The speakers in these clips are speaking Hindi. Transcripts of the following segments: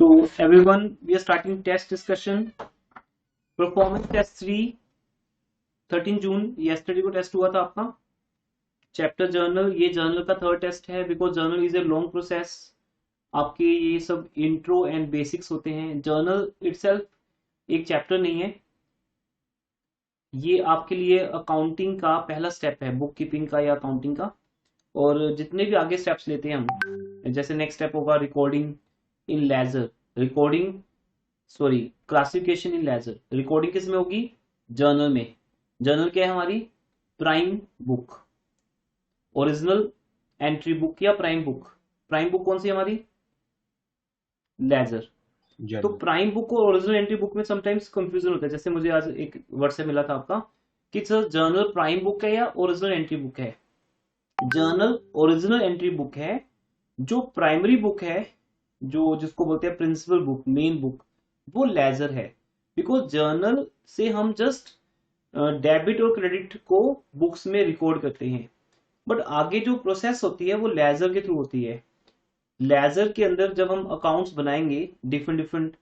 So everyone, we are starting test discussion. Performance test 3, 13 June yesterday को टेस्ट हुआ था आपका चैप्टर जर्नल. ये जर्नल का थर्ड टेस्ट है because journal is a long process. आपके ये सब इंट्रो एंड बेसिक्स होते हैं. जर्नल इटसेल्फ एक चैप्टर नहीं है, ये आपके लिए अकाउंटिंग का पहला स्टेप है, बुक कीपिंग का या अकाउंटिंग का. और जितने भी आगे स्टेप्स लेते हैं हम, जैसे नेक्स्ट स्टेप होगा recording in ledger, recording sorry classification in ledger. Recording किस में होगी? जर्नल में. जर्नल क्या है हमारी? Prime book, original entry book या प्राइम बुक. प्राइम बुक कौन सी है हमारी? लेजर. तो प्राइम बुक और ओरिजिनल एंट्री बुक में समटाइम्स कंफ्यूजन होता है. जैसे मुझे आज एक व्हाट्सएप मिला था आपका कि सर जर्नल प्राइम बुक है या ओरिजिनल एंट्री बुक है. जर्नल ओरिजिनल एंट्री बुक है. जो प्राइमरी बुक है, जो जिसको बोलते हैं प्रिंसिपल बुक, मेन बुक, वो लेजर है. बिकॉज जर्नल से हम जस्ट डेबिट और क्रेडिट को बुक्स में रिकॉर्ड करते हैं, बट आगे जो प्रोसेस होती है वो लेजर के थ्रू होती है. लेजर के अंदर जब हम अकाउंट्स बनाएंगे, different different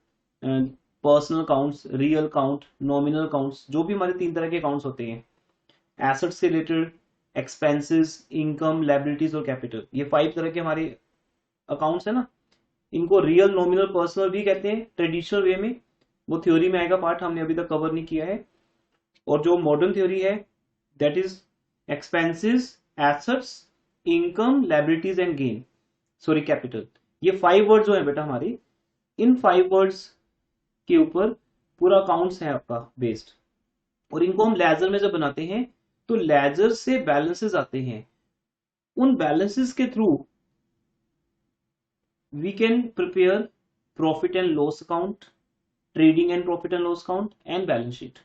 personal accounts, real account, nominal accounts, जो भी हमारे 3 तरह के अकाउंट्स होते हैं, एसेट से रिलेटेड, एक्सपेंसेस, इनकम, लायबिलिटीज और कैपिटल, ये 5 तरह के हमारे अकाउंट्स है ना. इनको रियल, नॉमिनल, पर्सनल भी कहते हैं ट्रेडिशनल वे में. वो थ्योरी में आएगा पार्ट, हमने अभी तक कवर नहीं किया है. और जो मॉडर्न थ्योरी है that is expenses, assets, income, liabilities and gain, sorry capital. ये 5 वर्ड जो है बेटा हमारी, इन 5 वर्ड्स के ऊपर पूरा अकाउंट्स है आपका बेस्ड. और इनको हम लेजर में जब बनाते हैं तो लेजर से बैलेंसेस आते हैं. उन बैलेंसेस के through we can prepare profit and loss account, trading and profit and loss account and balance sheet.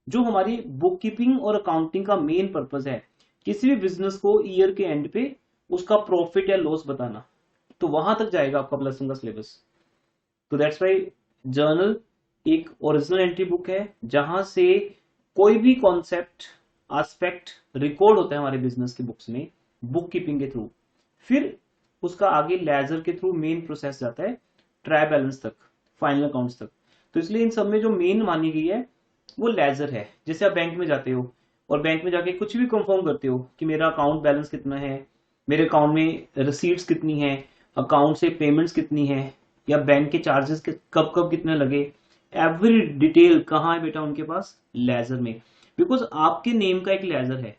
जो हमारी बुक कीपिंग और अकाउंटिंग का मेन पर्पज है, किसी भी बिजनेस को ईयर के एंड पे उसका प्रॉफिट या लॉस बताना. तो वहां तक जाएगा आपका +1 का सिलेबस. तो दैट्स वाई जर्नल एक ओरिजिनल एंट्री बुक है जहां से कोई भी कॉन्सेप्ट, एस्पेक्ट रिकॉर्ड होता है हमारे बिजनेस के बुक्स में बुक कीपिंग के थ्रू. फिर उसका आगे लेजर के थ्रू मेन प्रोसेस जाता है ट्रायल बैलेंस तक, फाइनल अकाउंट्स तक. तो इसलिए इन सब में जो मेन मानी गई है वो लेजर है. जैसे आप बैंक में जाते हो और बैंक में जाके कुछ भी कंफर्म करते हो कि मेरा अकाउंट बैलेंस कितना है, मेरे अकाउंट में रिसीट्स कितनी है, अकाउंट से पेमेंट्स कितनी है, या बैंक के चार्जेस कब कब कितने लगे, एवरी डिटेल कहाँ है बेटा उनके पास? लेजर में. बिकॉज आपके नेम का एक लेजर है.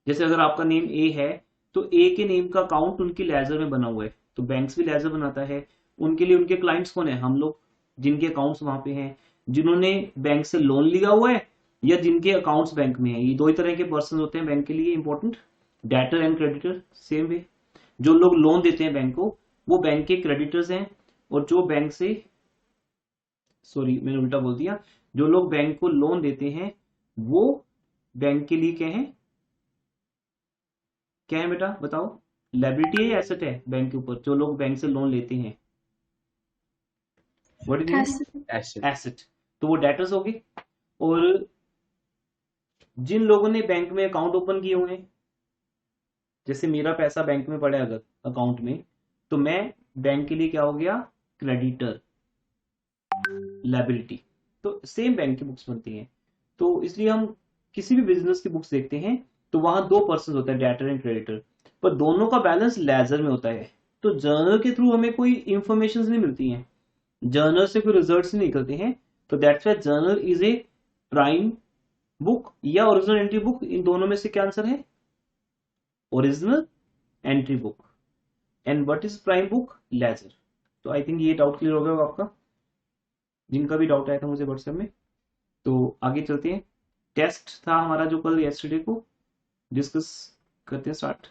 जैसे अगर आपका नेम ए है तो ए के नेम का अकाउंट उनके लेजर में बना हुआ है. तो बैंक्स भी लेजर बनाता है. उनके लिए उनके क्लाइंट्स कौन है? हम लोग, जिनके अकाउंट्स वहां पे हैं, जिन्होंने बैंक से लोन लिया हुआ है या जिनके अकाउंट्स बैंक में है. ये 2 ही तरह के पर्सन होते हैं बैंक के लिए important, debtor and creditor. Same way जो लोग लोन देते हैं बैंक को वो बैंक के क्रेडिटर्स हैं, और जो बैंक से, सॉरी मैंने उल्टा बोल दिया, जो लोग बैंक को लोन देते हैं वो बैंक के लिए क्या है? क्या है बेटा बताओ? लायबिलिटी है या एसेट है बैंक के ऊपर? जो लोग बैंक से लोन लेते हैं, व्हाट इज मीन? एसेट. तो वो डेटर्स हो गए. और जिन लोगों ने बैंक में अकाउंट ओपन किए हुए हैं, जैसे मेरा पैसा बैंक में पड़ा है अगर अकाउंट में, तो मैं बैंक के लिए क्या हो गया? Creditor, liability. तो सेम बैंक की बुक्स बनती हैं. तो इसलिए हम किसी भी बिजनेस की बुक्स देखते हैं तो वहां 2 पर्सन होते हैं, डेटर एंड क्रेडिटर, पर दोनों का बैलेंस लेजर में होता है. तो जर्नल के थ्रू हमें कोई इंफॉर्मेशन नहीं मिलती हैं, जर्नल से कोई रिजल्ट नहीं निकलते हैं. तो that's why journal is a prime book या ओरिजिनल एंट्री बुक. इन दोनों में से क्या आंसर है? Original entry book. And what is prime book? Ledger. तो आई थिंक ये डाउट क्लियर हो गया होगा आपका. जिनका भी डाउट आया था मुझे व्हाट्सएप में. तो आगे चलते हैं. टेस्ट था हमारा जो कल yesterday को डिस्कस करते हैं. Start.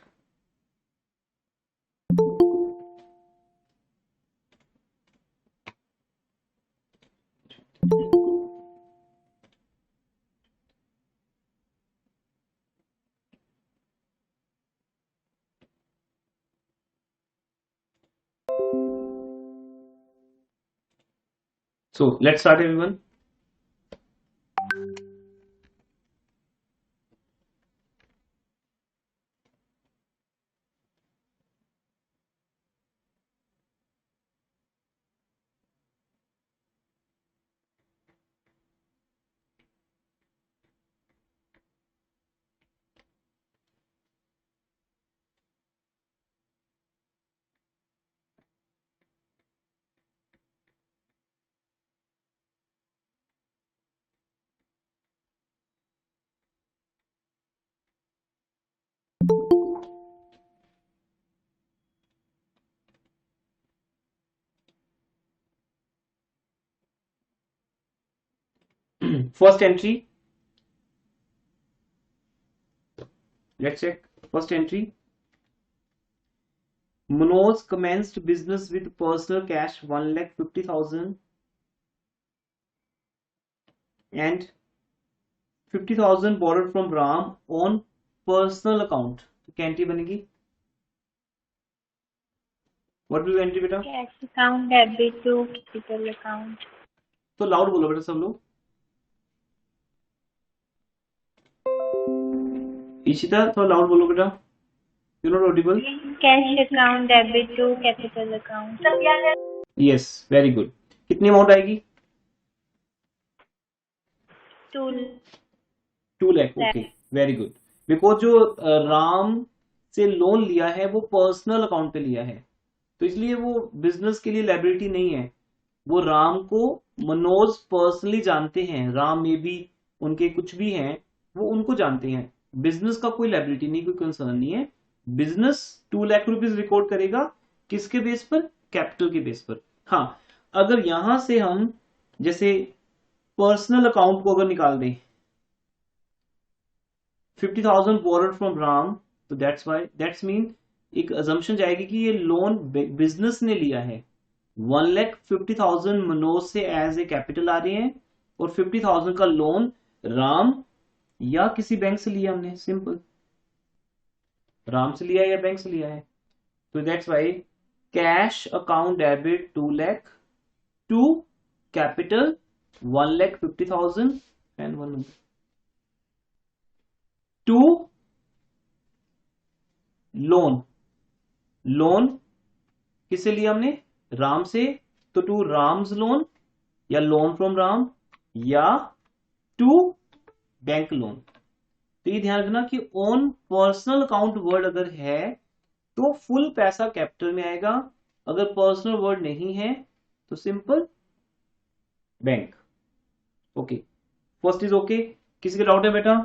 So let's start everyone. First entry, let's check first entry, Manoj commenced business with personal cash 1,50,000 and 50,000 borrowed from Ram on personal account. तो क्या एंट्री बनेगी? व्हाट विल एंट्री बेटा? Cash account debit to capital account. तो लाउड बोलो बेटा सब लोग। इशिता थोड़ा लाउड बोलो बेटा, you not audible. Cash account debit to capital account. Yes, very good. कितनी अमाउंट आएगी? 2 lakh. Okay, very good. Because जो राम से लोन लिया है वो पर्सनल अकाउंट पे लिया है, तो इसलिए वो बिजनेस के लिए लायबिलिटी नहीं है। वो राम को मनोज पर्सनली जानते हैं, राम में भी उनके कुछ भी हैं वो उनको जानते हैं। बिजनेस का कोई लायबिलिटी नहीं, कोई कंसर्न नहीं है। बिजनेस 2 लाख रुपीज रिकॉर्ड करेगा किसके बेस पर? कैपिटल के बेस पर। हाँ, अगर यहां से हम जैसे पर्सनल अकाउंट को अगर निकाल दें 50,000 borrowed from राम, तो दैट्स मीन एक अजम्पशन जाएगी कि ये लोन बिजनेस ने लिया है। 1,50,000 मनोज से एज ए कैपिटल आ रहे हैं और 50,000 का लोन राम या किसी बैंक से लिया हमने, सिंपल। राम से लिया है या बैंक से लिया है, तो that's why cash account debit 2 lakh to capital 1,50,000 and 1 to loan. Loan किससे लिया हमने? राम से, तो टू राम्स लोन या लोन फ्रॉम राम या टू बैंक लोन। तो ये ध्यान रखना कि ऑन पर्सनल अकाउंट वर्ड अगर है तो फुल पैसा कैपिटल में आएगा, अगर पर्सनल वर्ड नहीं है तो simple bank. Okay, first is okay. किसी का डाउट है बेटा?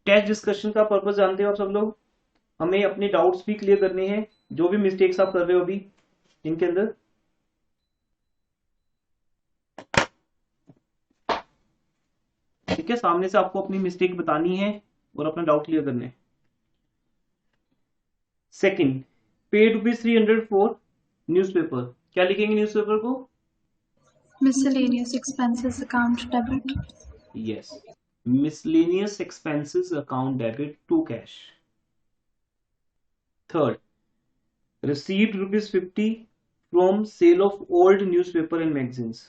टेस्ट डिस्कशन का पर्पस जानते हो आप सब लोग, हमें अपने डाउट्स भी क्लियर करने हैं, जो भी मिस्टेक्स आप कर रहे हो अभी इनके अंदर। ठीक है, सामने से आपको अपनी मिस्टेक बतानी है और अपना डाउट क्लियर करना है। Second, paid ₹300 for newspaper. क्या लिखेंगे न्यूज़पेपर को? Miscellaneous expenses account debit. Yes, miscellaneous expenses account debit to cash. Third, received ₹50 from sale of old newspaper and magazines.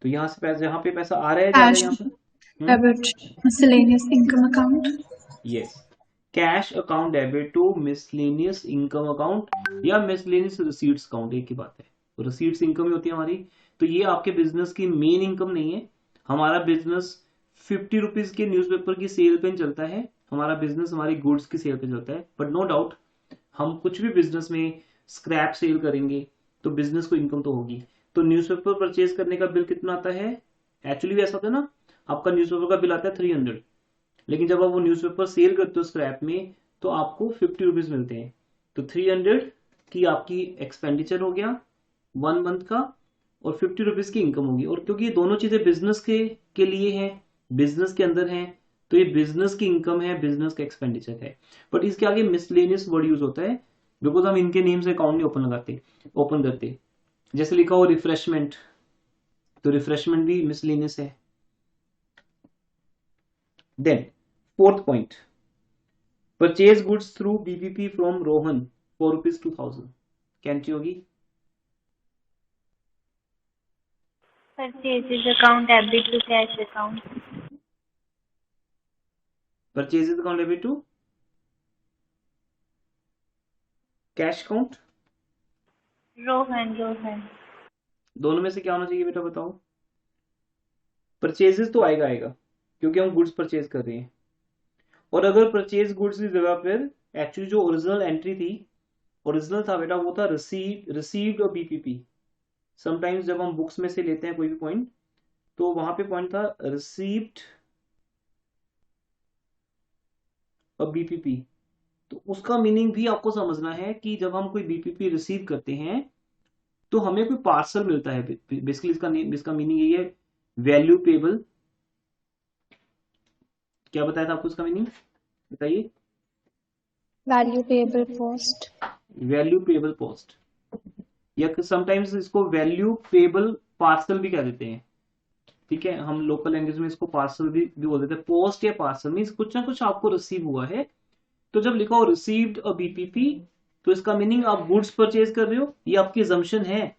तो यहां से पैसा, जहां पे पैसा आ रहा है, जा रहा है यहाँ पे debit miscellaneous income account. Yes, cash account debit to miscellaneous income account या मिसलेनियस रिसीट्स अकाउंट, एक ही बात है। तो रिसीट्स इनकम ही होती है हमारी। तो ये आपके बिजनेस की मेन इनकम नहीं है। हमारा बिजनेस 50 रुपीज के न्यूज़पेपर की सेल पे चलता है, हमारा बिजनेस हमारी गुड्स की सेल पे चलता है। बट नो डाउट हम कुछ भी बिजनेस में स्क्रैप सेल करेंगे तो बिजनेस को इनकम तो होगी। तो न्यूज़पेपर परचेज करने का बिल कितना आता है? एक्चुअली ऐसा होता है ना, आपका न्यूज़पेपर का बिल आता है 300, लेकिन जब आप वो न्यूज़पेपर सेल करते हो स्क्रैप में तो आपको 50 रुपीज मिलते हैं। तो 300 की आपकी एक्सपेंडिचर हो गया 1 मंथ का और 50 रुपीज की इनकम होगी। और क्योंकि ये दोनों चीजें बिजनेस के लिए हैं, बिजनेस के अंदर हैं, तो ये बिजनेस की इनकम है, बिजनेस का एक्सपेंडिचर है। बट इसके आगे मिसलेनियस वर्ड यूज होता है बिकॉज हम इनके नेम से अकाउंट नहीं ओपन करते। जैसे लिखा हो रिफ्रेशमेंट, तो रिफ्रेशमेंट भी मिसलेनियस है। Then fourth point, purchase goods through BPP from Rohan for ₹2,000। क्या एंट्री होगी? Purchases account debit to cash account. Purchases account debit to cash account. Rohan. दोनों में से क्या होना चाहिए बेटा बताओ? परचेजेस तो आएगा क्योंकि हम गुड्स परचेज कर रहे हैं। और अगर परचेज गुड्स की जगह पर एक्चुअली जो ओरिजिनल एंट्री थी, ओरिजिनल था बेटा वो था रिसीव्ड और बीपीपी। समटाइम्स जब हम बुक्स में से लेते हैं कोई भी पॉइंट, तो वहां पे पॉइंट था रिसीव्ड और बीपीपी। तो उसका मीनिंग भी आपको समझना है कि जब हम कोई बीपीपी रिसीव करते हैं तो हमें कोई पार्सल मिलता है। बेसिकली इसका मीनिंग यही है वैल्यूएबल, क्या बताया था आपको उसका मीनिंग, बताइए। Value payable post. Valuable post, या समटाइम्स इसको वैल्यूएबल पार्सल भी कह देते हैं, ठीक है, हम लोकल लैंग्वेज में इसको पार्सल भी बोल देते हैं। पोस्ट या पार्सल मीन्स कुछ ना कुछ आपको रिसीव हुआ है, तो जब लिखा हो रिसीव्ड अ बीपीपी, तो इसका मीनिंग आप गुड्स परचेज कर रहे हो, ये आपकी assumption है।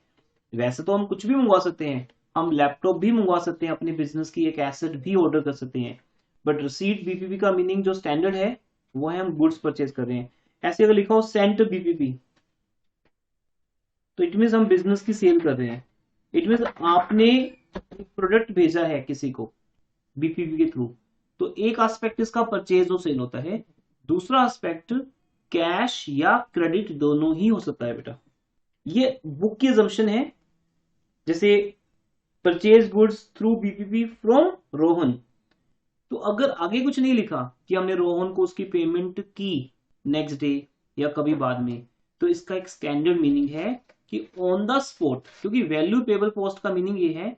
वैसे तो हम कुछ भी मंगवा सकते हैं, हम लैपटॉप भी मंगवा सकते हैं, अपने बिजनेस की एक एसेट भी ऑर्डर कर सकते हैं, बट रिसीव्ड बीपीपी का मीनिंग जो स्टैंडर्ड है वो है हम गुड्स परचेज कर रहे हैं। ऐसे अगर लिखा हो सेंट बीपीपी, तो इट मीन हम बिजनेस की सेल कर रहे हैं, इट मीन आपने प्रोडक्ट भेजा है किसी को बीपीपी के थ्रू। तो एक एस्पेक्ट इसका परचेज और सेल होता है, दूसरा एस्पेक्ट कैश या क्रेडिट दोनों ही हो सकता है बेटा। ये बुक की assumption है, जैसे purchase goods through BPP from Rohan, तो अगर आगे कुछ नहीं लिखा कि हमने रोहन को उसकी पेमेंट की नेक्स्ट डे या कभी बाद में, तो इसका एक स्टैंडर्ड मीनिंग है कि ऑन द स्पॉट, क्योंकि वैल्यूएबल पोस्ट का मीनिंग ये है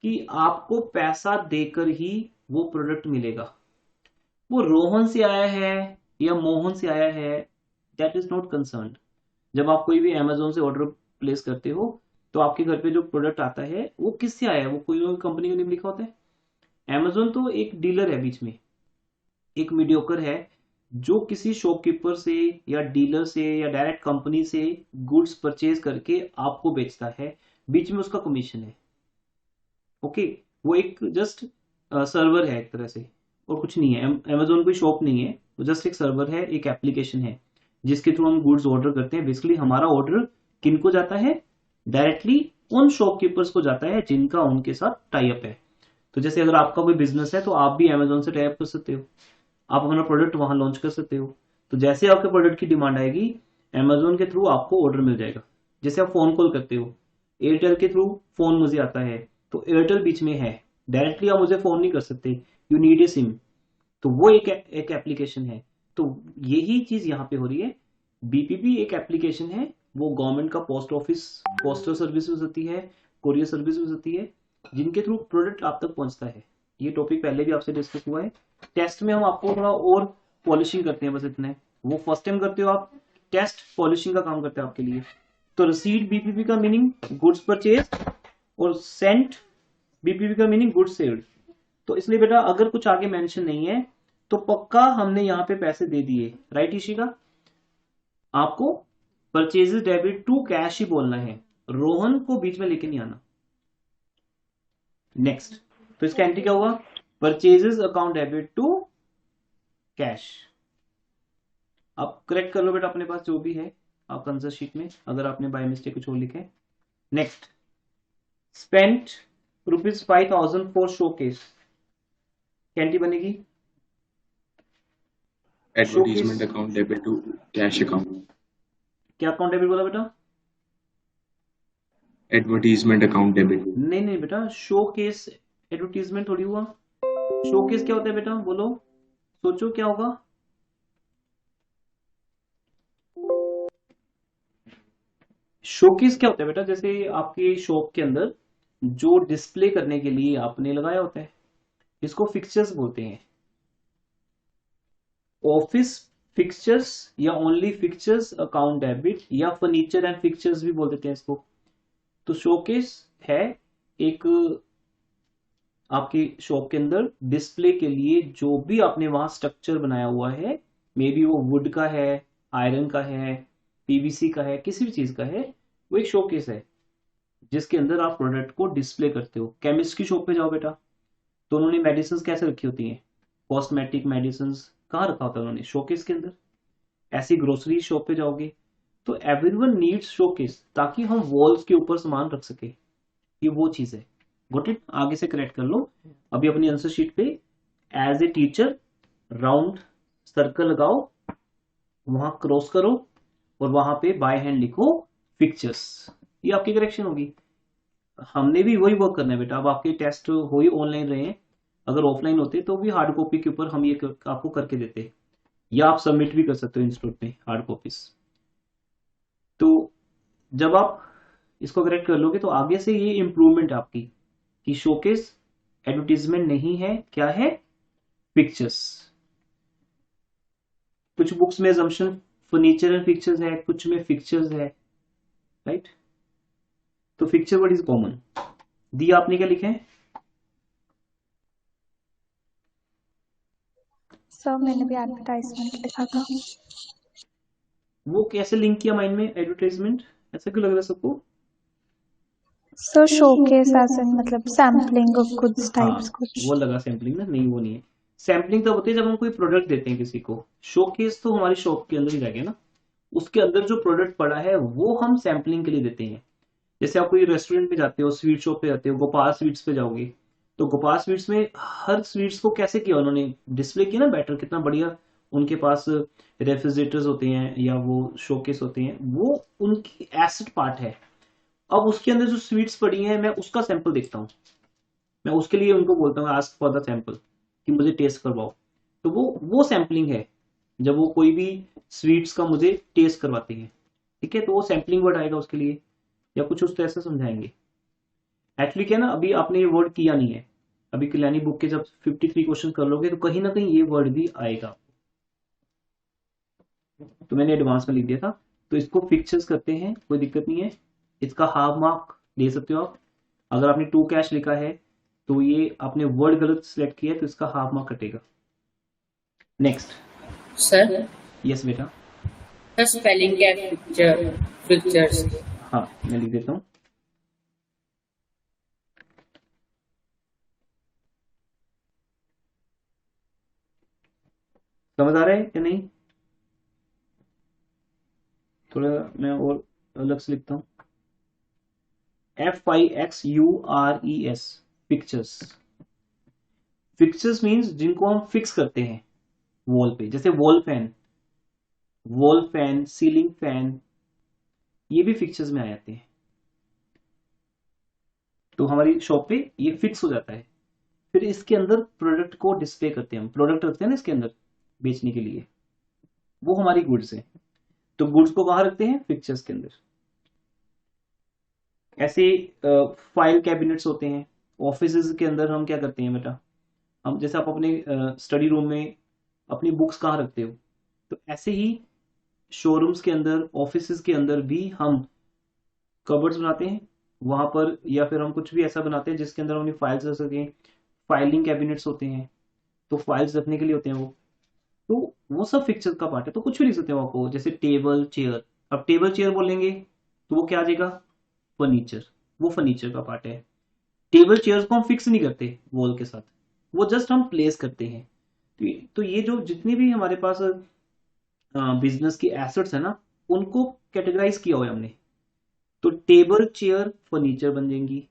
कि आपको पैसा देकर ही वो प्रोडक्ट मिलेगा। वो रोहन से आया है या मोहन से आया है, दैट इज नॉट कंसर्न। जब आप कोई भी अमेजोन से ऑर्डर प्लेस करते हो, तो आपके घर पे जो प्रोडक्ट आता है वो किससे आया है, वो कोई कंपनी का नेम लिखा होता है। अमेजोन तो एक डीलर है बीच में, एक मीडियोकर है, जो किसी शॉपकीपर से या डीलर से या डायरेक्ट कंपनी से गुड्स परचेज करके आपको बेचता है, बीच में उसका कमीशन है। ओके, वो एक जस्ट सर्वर है एक तरह से, और कुछ नहीं है। अमेजोन कोई शॉप नहीं है, वो जस्ट एक सर्वर है, एक एप्लीकेशन है जिसके थ्रू हम गुड्स ऑर्डर करते हैं। बेसिकली हमारा ऑर्डर किनको जाता है, डायरेक्टली उन शॉपकीपर्स को जाता है जिनका उनके साथ टाई अप है। तो जैसे अगर आपका कोई बिजनेस है तो आप भी अमेजोन से टाई अप कर सकते हो, आप अपना प्रोडक्ट वहां लॉन्च कर सकते हो। तो जैसे आपके प्रोडक्ट की डिमांड आएगी, अमेजोन के थ्रू आपको ऑर्डर मिल जाएगा। जैसे आप फोन कॉल करते हो, एयरटेल के थ्रू फोन मुझे आता है, तो एयरटेल बीच में है, डायरेक्टली आप मुझे फोन नहीं कर सकते, यू नीड ए सिम, तो वो एक एप्लीकेशन है। तो यही चीज यहाँ पे हो रही है। बीपीपी एक एप्लीकेशन है, वो गवर्नमेंट का पोस्ट ऑफिस, पोस्टल सर्विसेज होती है, कोरियर सर्विसेज होती है, जिनके थ्रू प्रोडक्ट आप तक पहुंचता है। ये टॉपिक पहले भी आपसे डिस्कस हुआ है। टेस्ट में हम आपको थोड़ा और पॉलिशिंग करते हैं, बस इतना है। वो फर्स्ट टाइम करते हो आप, टेस्ट पॉलिशिंग का काम करते हैं आपके लिए। तो रिसीट बीपीपी का मीनिंग गुड्स परचेज, और सेंट बीपीपी का मीनिंग गुड्स सेल्ड। तो इसलिए बेटा अगर कुछ आगे मेंशन नहीं है तो पक्का हमने यहाँ पे पैसे दे दिए, राइट इशिका। आपको परचेजेस डेबिट टू कैश ही बोलना है, रोहन को बीच में लेके नहीं आना। नेक्स्ट, तो इसका एंट्री क्या हुआ, purchases account debit to cash. आप करेक्ट कर लो बेटा अपने पास जो भी है आपका आंसर शीट में, अगर आपने बाय मिस्टेक कुछ और लिखे। नेक्स्ट, स्पेंट ₹5,000 फॉर शोकेस, कैंटी बनेगी advertisement account debit to cash account. क्या अकाउंट डेबिट बोला बेटा, एडवर्टीजमेंट अकाउंट डेबिट। नहीं नहीं बेटा, शो केस एडवर्टीजमेंट थोड़ी हुआ। शो केस क्या होता है बेटा, बोलो, सोचो क्या होगा। शोकेस क्या होता है बेटा, जैसे आपके शॉप के अंदर जो डिस्प्ले करने के लिए आपने लगाया होता है, इसको फिक्चर्स बोलते हैं। ऑफिस फिक्चर्स या ओनली फिक्चर्स अकाउंट डेबिट, या फर्नीचर एंड फिक्चर्स भी बोल देते हैं इसको। तो शोकेस है एक आपकी शॉप के अंदर डिस्प्ले के लिए जो भी आपने वहां स्ट्रक्चर बनाया हुआ है, मे बी वो वुड का है, आयरन का है, पीवीसी का है, किसी भी चीज का है, वो एक शोकेस है जिसके अंदर आप प्रोडक्ट को डिस्प्ले करते हो। केमिस्ट की शॉप पे जाओ बेटा, तो उन्होंने मेडिसिन कैसे रखी होती हैं, कॉस्मेटिक मेडिसिन कहाँ रखा होता है उन्होंने, शोकेस के अंदर। ऐसी ग्रोसरी शॉप पे जाओगे तो एवरीवन नीड्स शोकेस, ताकि हम वॉल्स के ऊपर सामान रख सके, ये वो चीज है। गॉट इट, आगे से करेक्ट कर लो। अभी अपनी आंसर शीट पे as a teacher round circle लगाओ, वहां क्रॉस करो और वहां पे बाय हैंड लिखो पिक्चर्स, ये आपकी करेक्शन होगी। हमने भी वही वर्क करना है बेटा। अब आपके टेस्ट हो ही ऑनलाइन रहे हैं, अगर ऑफलाइन होते तो भी हार्ड कॉपी के ऊपर हम ये आपको करके देते, या आप सबमिट भी कर सकते हो इंस्टीट्यूट में हार्ड कॉपीज। तो जब आप इसको करेक्ट कर लोगे तो आगे से ये इंप्रूवमेंट आपकी, कि शोकेस एडवर्टीजमेंट नहीं है, क्या है? पिक्चर्स। कुछ बुक्स में assumption फर्नीचर एंड पिक्चर्स है, कुछ में पिक्चर्स है, राइट? तो पिक्चर वर्ड इज कॉमन। दी आपने क्या लिखे हैं? सर मैंने भी एडवर्टाइजमेंट लिखा था। वो कैसे लिंक किया माइंड में एडवर्टाइजमेंट? ऐसा क्यों लग रहा है सबको? सर शोकेस एज इन मतलब सैम्पलिंग ऑफ गुड्स हाँ, टाइप्स कुछ। वो लगा सैम्पलिंग ना, नहीं वो नहीं है। सैम्पलिंग तब होती है जब हम कोई प्रोडक्ट देते हैं किसी को। शोकेस तो हमारी शॉप के अंदर ही रह गया ना, उसके अंदर जो प्रोडक्ट पड़ा है वो हम सैम्पलिंग के लिए देते हैं। जैसे आप कोई रेस्टोरेंट में जाते हो, स्वीट शॉप पे जाते हो, गोपाल स्वीट्स पे जाओगे, तो गोपाल स्वीट्स में हर स्वीट्स को कैसे किया उन्होंने, डिस्प्ले किया ना, बैटर कितना बढ़िया। उनके पास रेफ्रिजरेटर्स होते हैं या वो शोकेस होते हैं, वो उनकी एसेट पार्ट है। अब उसके अंदर जो स्वीट्स पड़ी हैं, मैं उसका सैंपल देखता हूँ, मैं उसके लिए उनको बोलता हूँ आस्क फॉर द सैंपल, कि मुझे टेस्ट करवाओ। तो वो सैंपलिंग है, जब वो कोई भी स्वीट्स का मुझे टेस्ट करवाते हैं, ठीक है? तो वो सैंपलिंग वर्ड आएगा उसके लिए, या कुछ उस तरह से समझाएंगे। एक्चुअली क्या ना, अभी आपने ये वर्ड किया नहीं है, अभी कल्याणी बुक के जब 53 क्वेश्चन कर लोगे तो कहीं ना कहीं ये वर्ड भी आएगा, तो मैंने एडवांस में लिख दिया था। तो इसको पिक्चर्स करते हैं, कोई दिक्कत नहीं है। इसका हाफ मार्क दे सकते हो आप। अगर आपने टू कैश लिखा है तो ये आपने वर्ड गलत सिलेक्ट किया है, तो इसका हाफ मार्क कटेगा। नेक्स्ट। सर यस बेटा। सर स्पेलिंग क्या है पिक्चर्स? हाँ, मैं लिख देता हूँ। समझ आ रहा है या नहीं? थोड़ा मैं और अलग से लिखता हूँ। FIXURES, pictures. फिक्चर्स मीन्स जिनको हम फिक्स करते हैं वॉल पे, जैसे वॉल फैन, सीलिंग फैन, ये भी फिक्चर्स में आ जाते हैं। तो हमारी शॉप पे ये फिक्स हो जाता है। फिर इसके अंदर प्रोडक्ट को डिस्प्ले करते हैं, हम प्रोडक्ट रखते हैं ना इसके अंदर बेचने के लिए, वो हमारी गुड्स है। तो गुड्स को कहाँ रखते हैं? फिक्चर्स के अंदर। ऐसे फाइल कैबिनेट्स होते हैं ऑफिस के अंदर। हम क्या करते हैं बेटा, हम जैसे आप अपने स्टडी रूम में अपनी बुक्स कहाँ रखते हो, तो ऐसे ही शोरूम्स के अंदर, ऑफिस के अंदर भी हम कबर्ड्स बनाते हैं वहां पर, या फिर हम कुछ भी ऐसा बनाते हैं जिसके अंदर हम अपनी फाइल्स रख सकें। फाइलिंग कैबिनेट्स होते हैं, तो फाइल्स रखने के लिए होते हैं वो। तो वो सब फिक्चर का पार्ट है। तो कुछ भी लिख सकते हो आपको, जैसे टेबल चेयर। अब टेबल चेयर बोलेंगे तो वो क्या आ जाएगा? फर्नीचर। वो फर्नीचर का पार्ट है। टेबल चेयर्स को हम फिक्स नहीं करते वॉल के साथ, वो जस्ट हम प्लेस करते हैं। तो ये जो जितनी भी हमारे पास बिजनेस की एसेट्स है ना, उनको कैटेगराइज किया हुआ है हमने। तो टेबल चेयर फर्नीचर बन जाएंगी।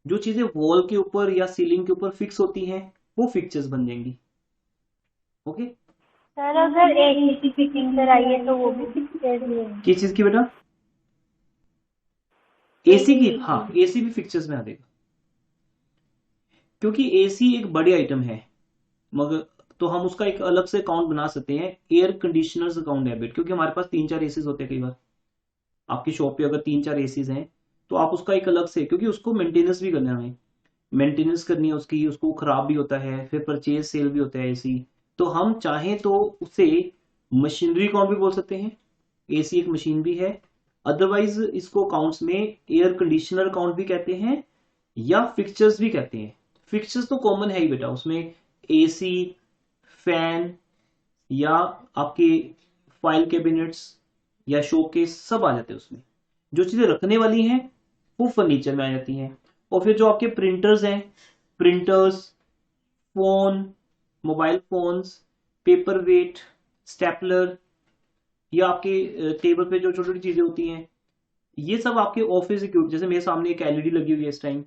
जो चीजें वॉल के ऊपर या सीलिंग के ऊपर फिक्स होती हैं वो फिक्चर्स बन जाएंगी। ओके। सर अगर एक की फिटिंग कराइए तो वो भी पिक्चर्स ही है। किस चीज की बेटा? एसी की? हाँ, एसी भी फिक्चर्स में आ जाएगा, क्योंकि एसी एक बड़ी आइटम है। मगर तो हम उसका एक अलग से अकाउंट बना सकते हैं, एयर कंडीशनर्स अकाउंट डेबिट, क्योंकि हमारे पास 3-4 एसीज होते हैं। कई बार आपकी शॉप पे अगर 3-4 एसीज हैं तो आप उसका एक अलग से, क्योंकि उसको मेंटेनेंस भी करना है हमें, मेंटेनेंस करनी है उसकी, उसको खराब भी होता है, फिर परचेज सेल भी होता है एसी। तो हम चाहें तो उसे मशीनरी अकाउंट भी बोल सकते हैं, एसी एक मशीन भी है। अदरवाइज इसको अकाउंट्स में एयर कंडीशनर अकाउंट भी कहते हैं या फिक्चर्स भी कहते हैं। फिक्चर्स तो कॉमन है ही बेटा, उसमें एसी, फैन, या आपके फाइल कैबिनेट्स या शोकेस सब आ जाते हैं उसमें। जो चीजें रखने वाली हैं वो फर्नीचर में आ जाती हैं। और फिर जो आपके प्रिंटर्स हैं, printers, phone, mobile phones, paper weight, stapler, या आपके टेबल पे जो छोटी छोटी चीजें होती हैं, ये सब आपके ऑफिस इक्विपमेंट। जैसे मेरे सामने एक एलईडी लगी हुई है इस टाइम,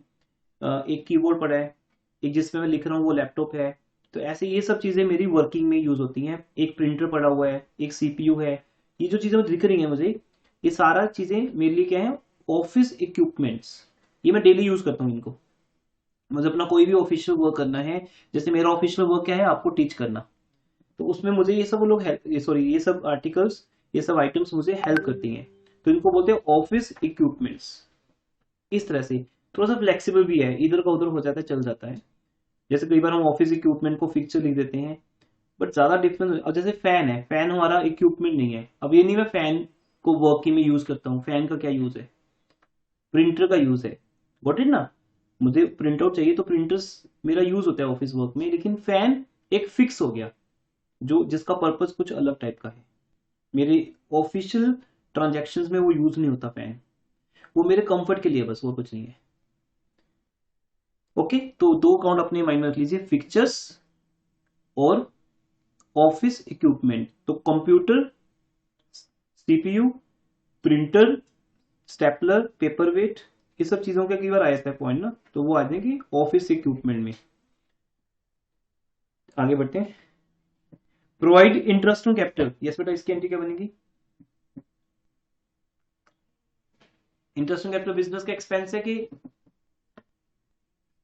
एक कीबोर्ड पड़ा है, एक जिसमें मैं लिख रहा हूँ वो लैपटॉप है। तो ऐसे ये सब चीजें मेरी वर्किंग में यूज होती हैं। एक प्रिंटर पड़ा हुआ है, एक सीपीयू है। ये जो चीजें दिख रही हैं मुझे, ये सारा चीजें मेरे लिए क्या है? Office equipments. ये मैं डेली यूज करता हूँ इनको। मुझे अपना कोई भी ऑफिशियल वर्क करना है, जैसे मेरा ऑफिशियल वर्क क्या है? आपको टीच करना। तो उसमें मुझे ये सब लोग ये सब आर्टिकल्स, ये सब आइटम्स मुझे हेल्प करती हैं। तो इनको बोलते हैं ऑफिस इक्विपमेंट्स। इस तरह से थोड़ा सा फ्लेक्सिबल भी है, इधर का उधर हो जाता है, चल जाता है। जैसे कई बार हम ऑफिस इक्विपमेंट को फिक्चर लिख देते हैं, बट ज्यादा डिफरेंस। अब जैसे फैन है, फैन हमारा इक्विपमेंट नहीं है। अब ये नहीं मैं फैन को वर्किंग में यूज करता हूँ, फैन का क्या यूज है, प्रिंटर का यूज है, गॉट इट ना। मुझे प्रिंट आउट चाहिए तो प्रिंटर्स मेरा यूज होता है ऑफिस वर्क में, लेकिन फैन एक फिक्स हो गया जो जिसका पर्पस कुछ अलग टाइप का है। मेरे ऑफिशियल ट्रांजैक्शंस में वो यूज नहीं होता फैन, वो मेरे कंफर्ट के लिए बस, वो कुछ नहीं है। ओके, तो दो अकाउंट अपने माइंड में रख लीजिए, फिक्चर्स और ऑफिस इक्विपमेंट। तो computer, CPU, printer, stapler, paper weight, ये सब चीजों का कई बार आया था पॉइंट ना, तो वो आ जाएंगे ऑफिस इक्विपमेंट में। आगे बढ़ते हैं। Provide interest on capital, yes बेटा, इसकी एंट्री क्या बनेगी? इंटरेस्ट ऑन कैपिटल बिजनेस का एक्सपेंस है कि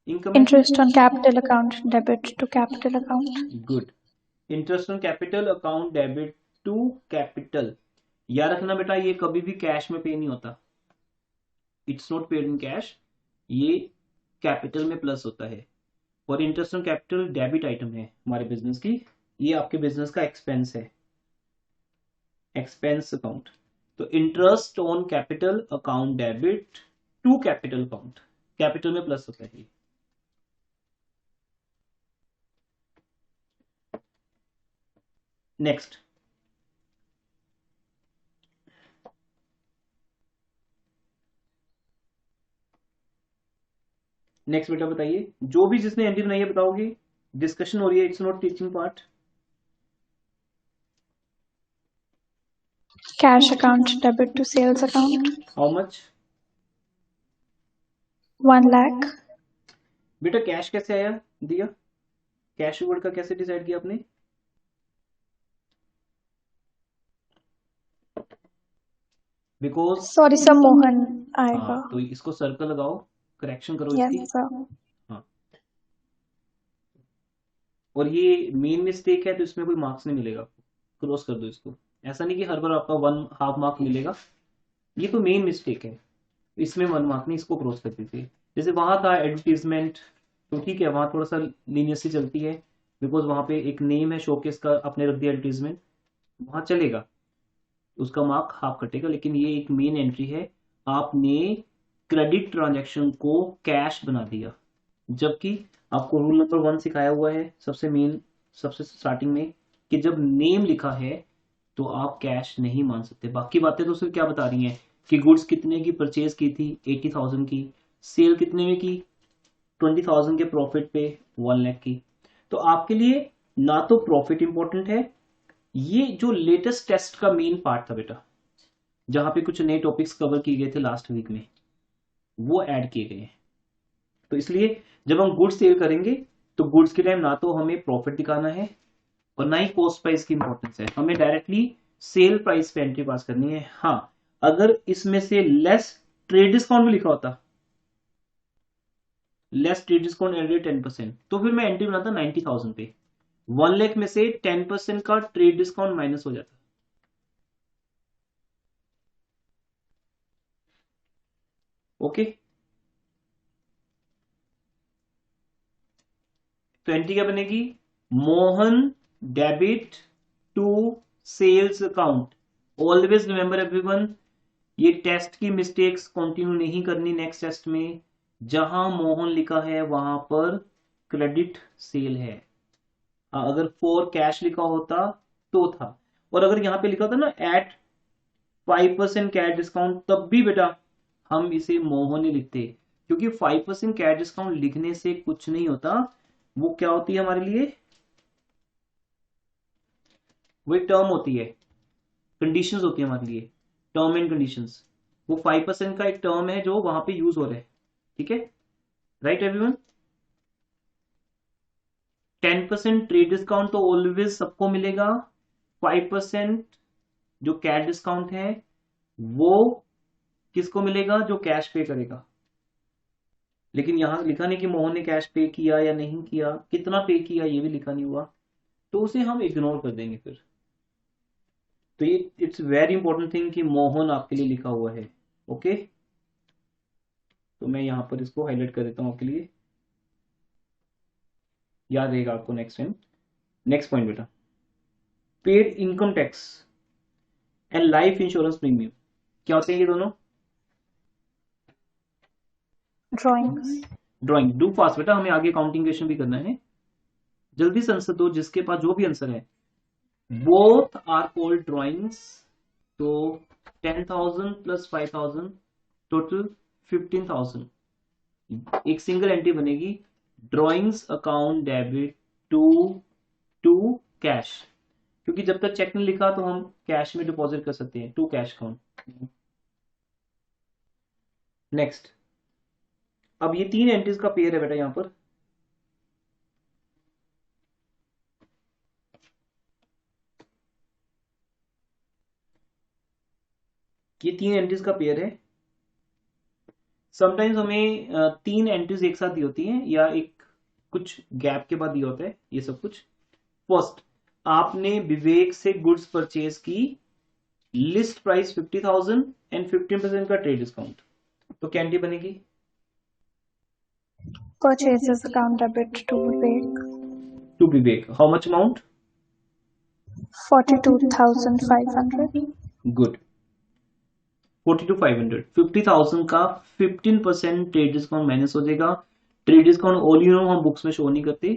income? Interest on capital account debit to capital account. Good. Interest on capital account debit to capital. याद रखना बेटा, ये कभी भी कैश में पे नहीं होता, it's not paid in cash, ये कैपिटल में प्लस होता है। और interest on capital debit item है हमारे बिजनेस की, ये आपके बिजनेस का एक्सपेंस है, एक्सपेंस अकाउंट। तो interest on capital account debit to capital account, capital में प्लस होता है। नेक्स्ट, नेक्स्ट बेटा बताइए, जो भी जिसने एंट्री बनाई है बताओगे, डिस्कशन हो रही है, it's not teaching part. Cash account debit to sales account. How much? 1 lakh. बेटा कैश कैसे आया दिया, कैश रिवॉर्ड का कैसे डिसाइड किया आपने? बिकॉज Sorry sir, Mohan आएगा. हाँ, तो इसको सर्कल लगाओ, करेक्शन करो Yes इसकी। sir. हाँ, और ये मेन मिस्टेक है तो इसमें कोई मार्क्स नहीं मिलेगा, क्रॉस कर दो इसको। ऐसा नहीं कि हर बार आपका 1.5 मार्क मिलेगा, ये तो मेन मिस्टेक है, इसमें 1 मार्क नहीं, इसको क्रॉस कर दीजिए। जैसे वहां था एडवर्टीजमेंट, तो ठीक है, वहां थोड़ा सा लीनियंसी चलती है, बिकॉज वहां पे एक नेम है शोकेस का, आपने रख दिया एडवर्टीजमेंट, वहां चलेगा, उसका मार्क हाफ कटेगा। लेकिन ये एक मेन एंट्री है, आपने क्रेडिट ट्रांजैक्शन को कैश बना दिया, जबकि आपको रूल नंबर 1 सिखाया हुआ है सबसे मेन, सबसे स्टार्टिंग में, कि जब नेम लिखा है तो आप कैश नहीं मान सकते। बाकी बातें तो सिर्फ क्या बता रही हैं कि गुड्स कितने की परचेज की थी, 80,000 की, सेल कितने में की, 20,000 के प्रॉफिट पे 1 लाख की। तो आपके लिए ना तो प्रॉफिट इंपॉर्टेंट है, ये जो लेटेस्ट टेस्ट का मेन पार्ट था बेटा, जहां पे कुछ नए टॉपिक्स कवर किए गए थे लास्ट वीक में, वो ऐड किए गए हैं। तो इसलिए जब हम गुड्स सेल करेंगे तो गुड्स के टाइम ना तो हमें प्रॉफिट दिखाना है और ना ही कॉस्ट प्राइस की इंपॉर्टेंस है, हमें डायरेक्टली सेल प्राइस पे एंट्री पास करनी है। हाँ, अगर इसमें से लेस ट्रेड डिस्काउंट भी लिखा होता, लेस ट्रेड डिस्काउंट एंट्री 10%, तो फिर मैं एंट्री बनाता 90,000 पे, 1 लाख में से 10% का ट्रेड डिस्काउंट माइनस हो जाता। ओके, तो एंट्री क्या बनेगी, Mohan debit to sales account. Always remember everyone, ये टेस्ट की मिस्टेक्स कंटिन्यू नहीं करनी नेक्स्ट टेस्ट में। जहां मोहन लिखा है वहां पर क्रेडिट सेल है, अगर फॉर कैश लिखा होता तो था, और अगर यहां पे लिखा होता ना एट 5% कैश डिस्काउंट, तब भी बेटा हम इसे मोहन ही लिखते, क्योंकि 5% कैश डिस्काउंट लिखने से कुछ नहीं होता, वो क्या होती है हमारे लिए, वो एक टर्म होती है, कंडीशंस होती है हमारे लिए, टर्म एंड कंडीशंस। वो 5% का एक टर्म है जो वहां पे यूज हो रहा है, ठीक है, राइट एवरीवन। 10% ट्रेड डिस्काउंट तो ऑलवेज सबको मिलेगा, 5% जो कैश डिस्काउंट है वो किसको मिलेगा, जो कैश पे करेगा। लेकिन यहां लिखा नहीं कि मोहन ने कैश पे किया या नहीं किया, कितना पे किया ये भी लिखा नहीं हुआ, तो उसे हम इग्नोर कर देंगे फिर। तो ये इट्स वेरी इंपॉर्टेंट थिंग कि मोहन आपके लिए लिखा हुआ है। ओके, तो मैं यहां पर इसको हाईलाइट कर देता हूं आपके लिए। याद रहेगा आपको नेक्स्ट टाइम। नेक्स्ट पॉइंट बेटा, paid income tax and life insurance premium, क्या होते हैं ये दोनों? ड्राइंग्स। ड्राइंग। डू फास्ट बेटा, हमें आगे काउंटिंग क्वेश्चन भी करना है, जल्दी से आंसर दो, जिसके पास जो भी आंसर है। बोथ आर कॉल्ड ड्राइंग्स, तो 10,000 प्लस 5,000 टोटल 15,000। एक सिंगल एंट्री बनेगी, drawings account debit to cash, क्योंकि जब तक चेक नहीं लिखा तो हम कैश में डिपॉजिट कर सकते हैं, टू कैश अकाउंट। नेक्स्ट, अब ये 3 एंट्रीज का पेयर है बेटा यहां पर। ये 3 एंट्रीज का पेयर है। समटाइम्स हमें 3 एंट्रीज एक साथ दी होती हैं या एक कुछ गैप के बाद दिया होता है ये सब कुछ। फर्स्ट, आपने विवेक से गुड्स परचेज की, लिस्ट प्राइस 50,000 एंड 15% का ट्रेड डिस्काउंट, तो क्या एंट्री बनेगी? Purchases account debit to Vivek. To Vivek, how much amount? 42,500. Good, 42,500। 50,000 का 15% ट्रेड डिस्काउंट माइनस हो जाएगा। Trade discount all you know हम बुक्स में शो नहीं करते,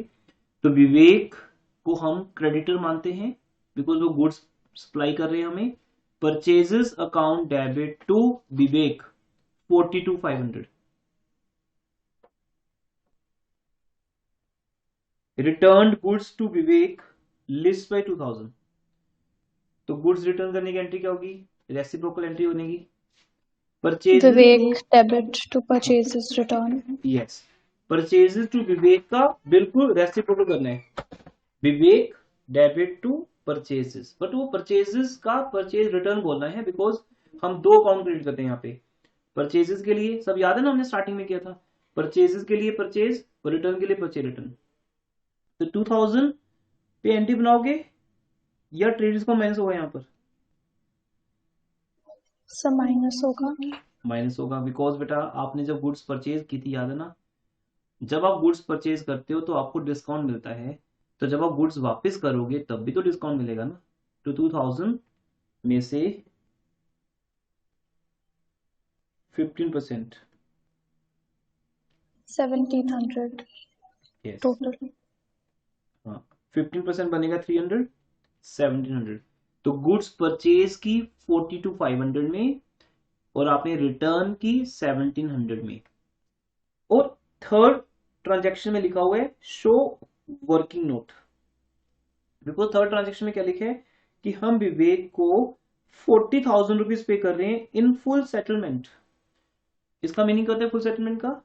तो विवेक को हम क्रेडिटर मानते हैं बिकॉज वो गुड्स सप्लाई कर रहे हैं हमें। Purchases account debit to Vivek 42,500। Return goods to Vivek, list by 2,000, तो गुड्स रिटर्न करने की एंट्री क्या होगी? रेसिप्रोकल एंट्री बनेगी। Purchase Vivek debit to purchases return. Yes, purchases to Vivek का बिल्कुल रेसिप्रोकल करना है, Vivek debit to purchases, but वो परचेजेस का परचेज रिटर्न बोलना है बिकॉज हम 2 अकाउंट क्रेडिट करते हैं यहाँ पे। परचेजेस के लिए सब याद है ना, हमने स्टार्टिंग में किया था, परचेजेस के लिए परचेज और रिटर्न के लिए परचेज रिटर्न। तो 2,000 पे एंट्री बनाओगे या ट्रेड डिस्काउंट माइनस होगा? यहाँ पर So minus होगा। माइनस होगा बिकॉज बेटा आपने जब गुड्स परचेज की थी, याद है ना, जब आप गुड्स परचेज करते हो तो आपको डिस्काउंट मिलता है, तो जब आप गुड्स वापस करोगे तब भी तो डिस्काउंट मिलेगा ना। तो 2,000 में से 15%, 1,700 यस, total. हाँ, 15% बनेगा 300, 1,700। तो गुड्स परचेज की 42,500 में और आपने रिटर्न की 1,700 में। और थर्ड ट्रांजैक्शन में लिखा हुआ है show working note, because third transaction में क्या लिखा है कि हम विवेक को 40,000 रुपीज पे कर रहे हैं इन फुल सेटलमेंट। इसका मीनिंग क्या होता है फुल सेटलमेंट का?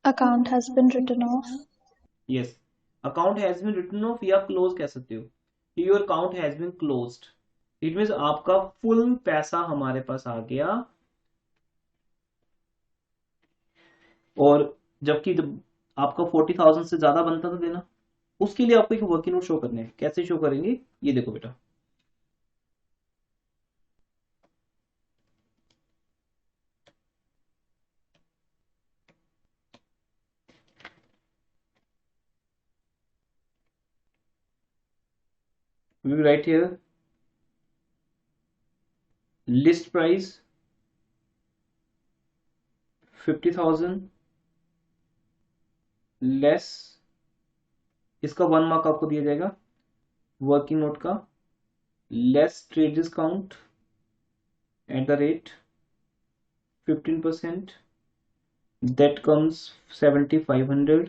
Account has been written off. Yes, account has been written off या क्लोज कह सकते हो, your account has been closed. It means आपका फुल पैसा हमारे पास आ गया, और जबकि जब आपका 40,000 से ज्यादा बनता था देना, उसके लिए आपको एक वर्किंग नोट शो करने हैं। कैसे शो करेंगे ये देखो बेटा, we will write here list price 50,000 less, इसका 1 मार्क आपको दिया जाएगा वर्किंग नोट का, less trade discount at the rate 15%, that comes 7,500,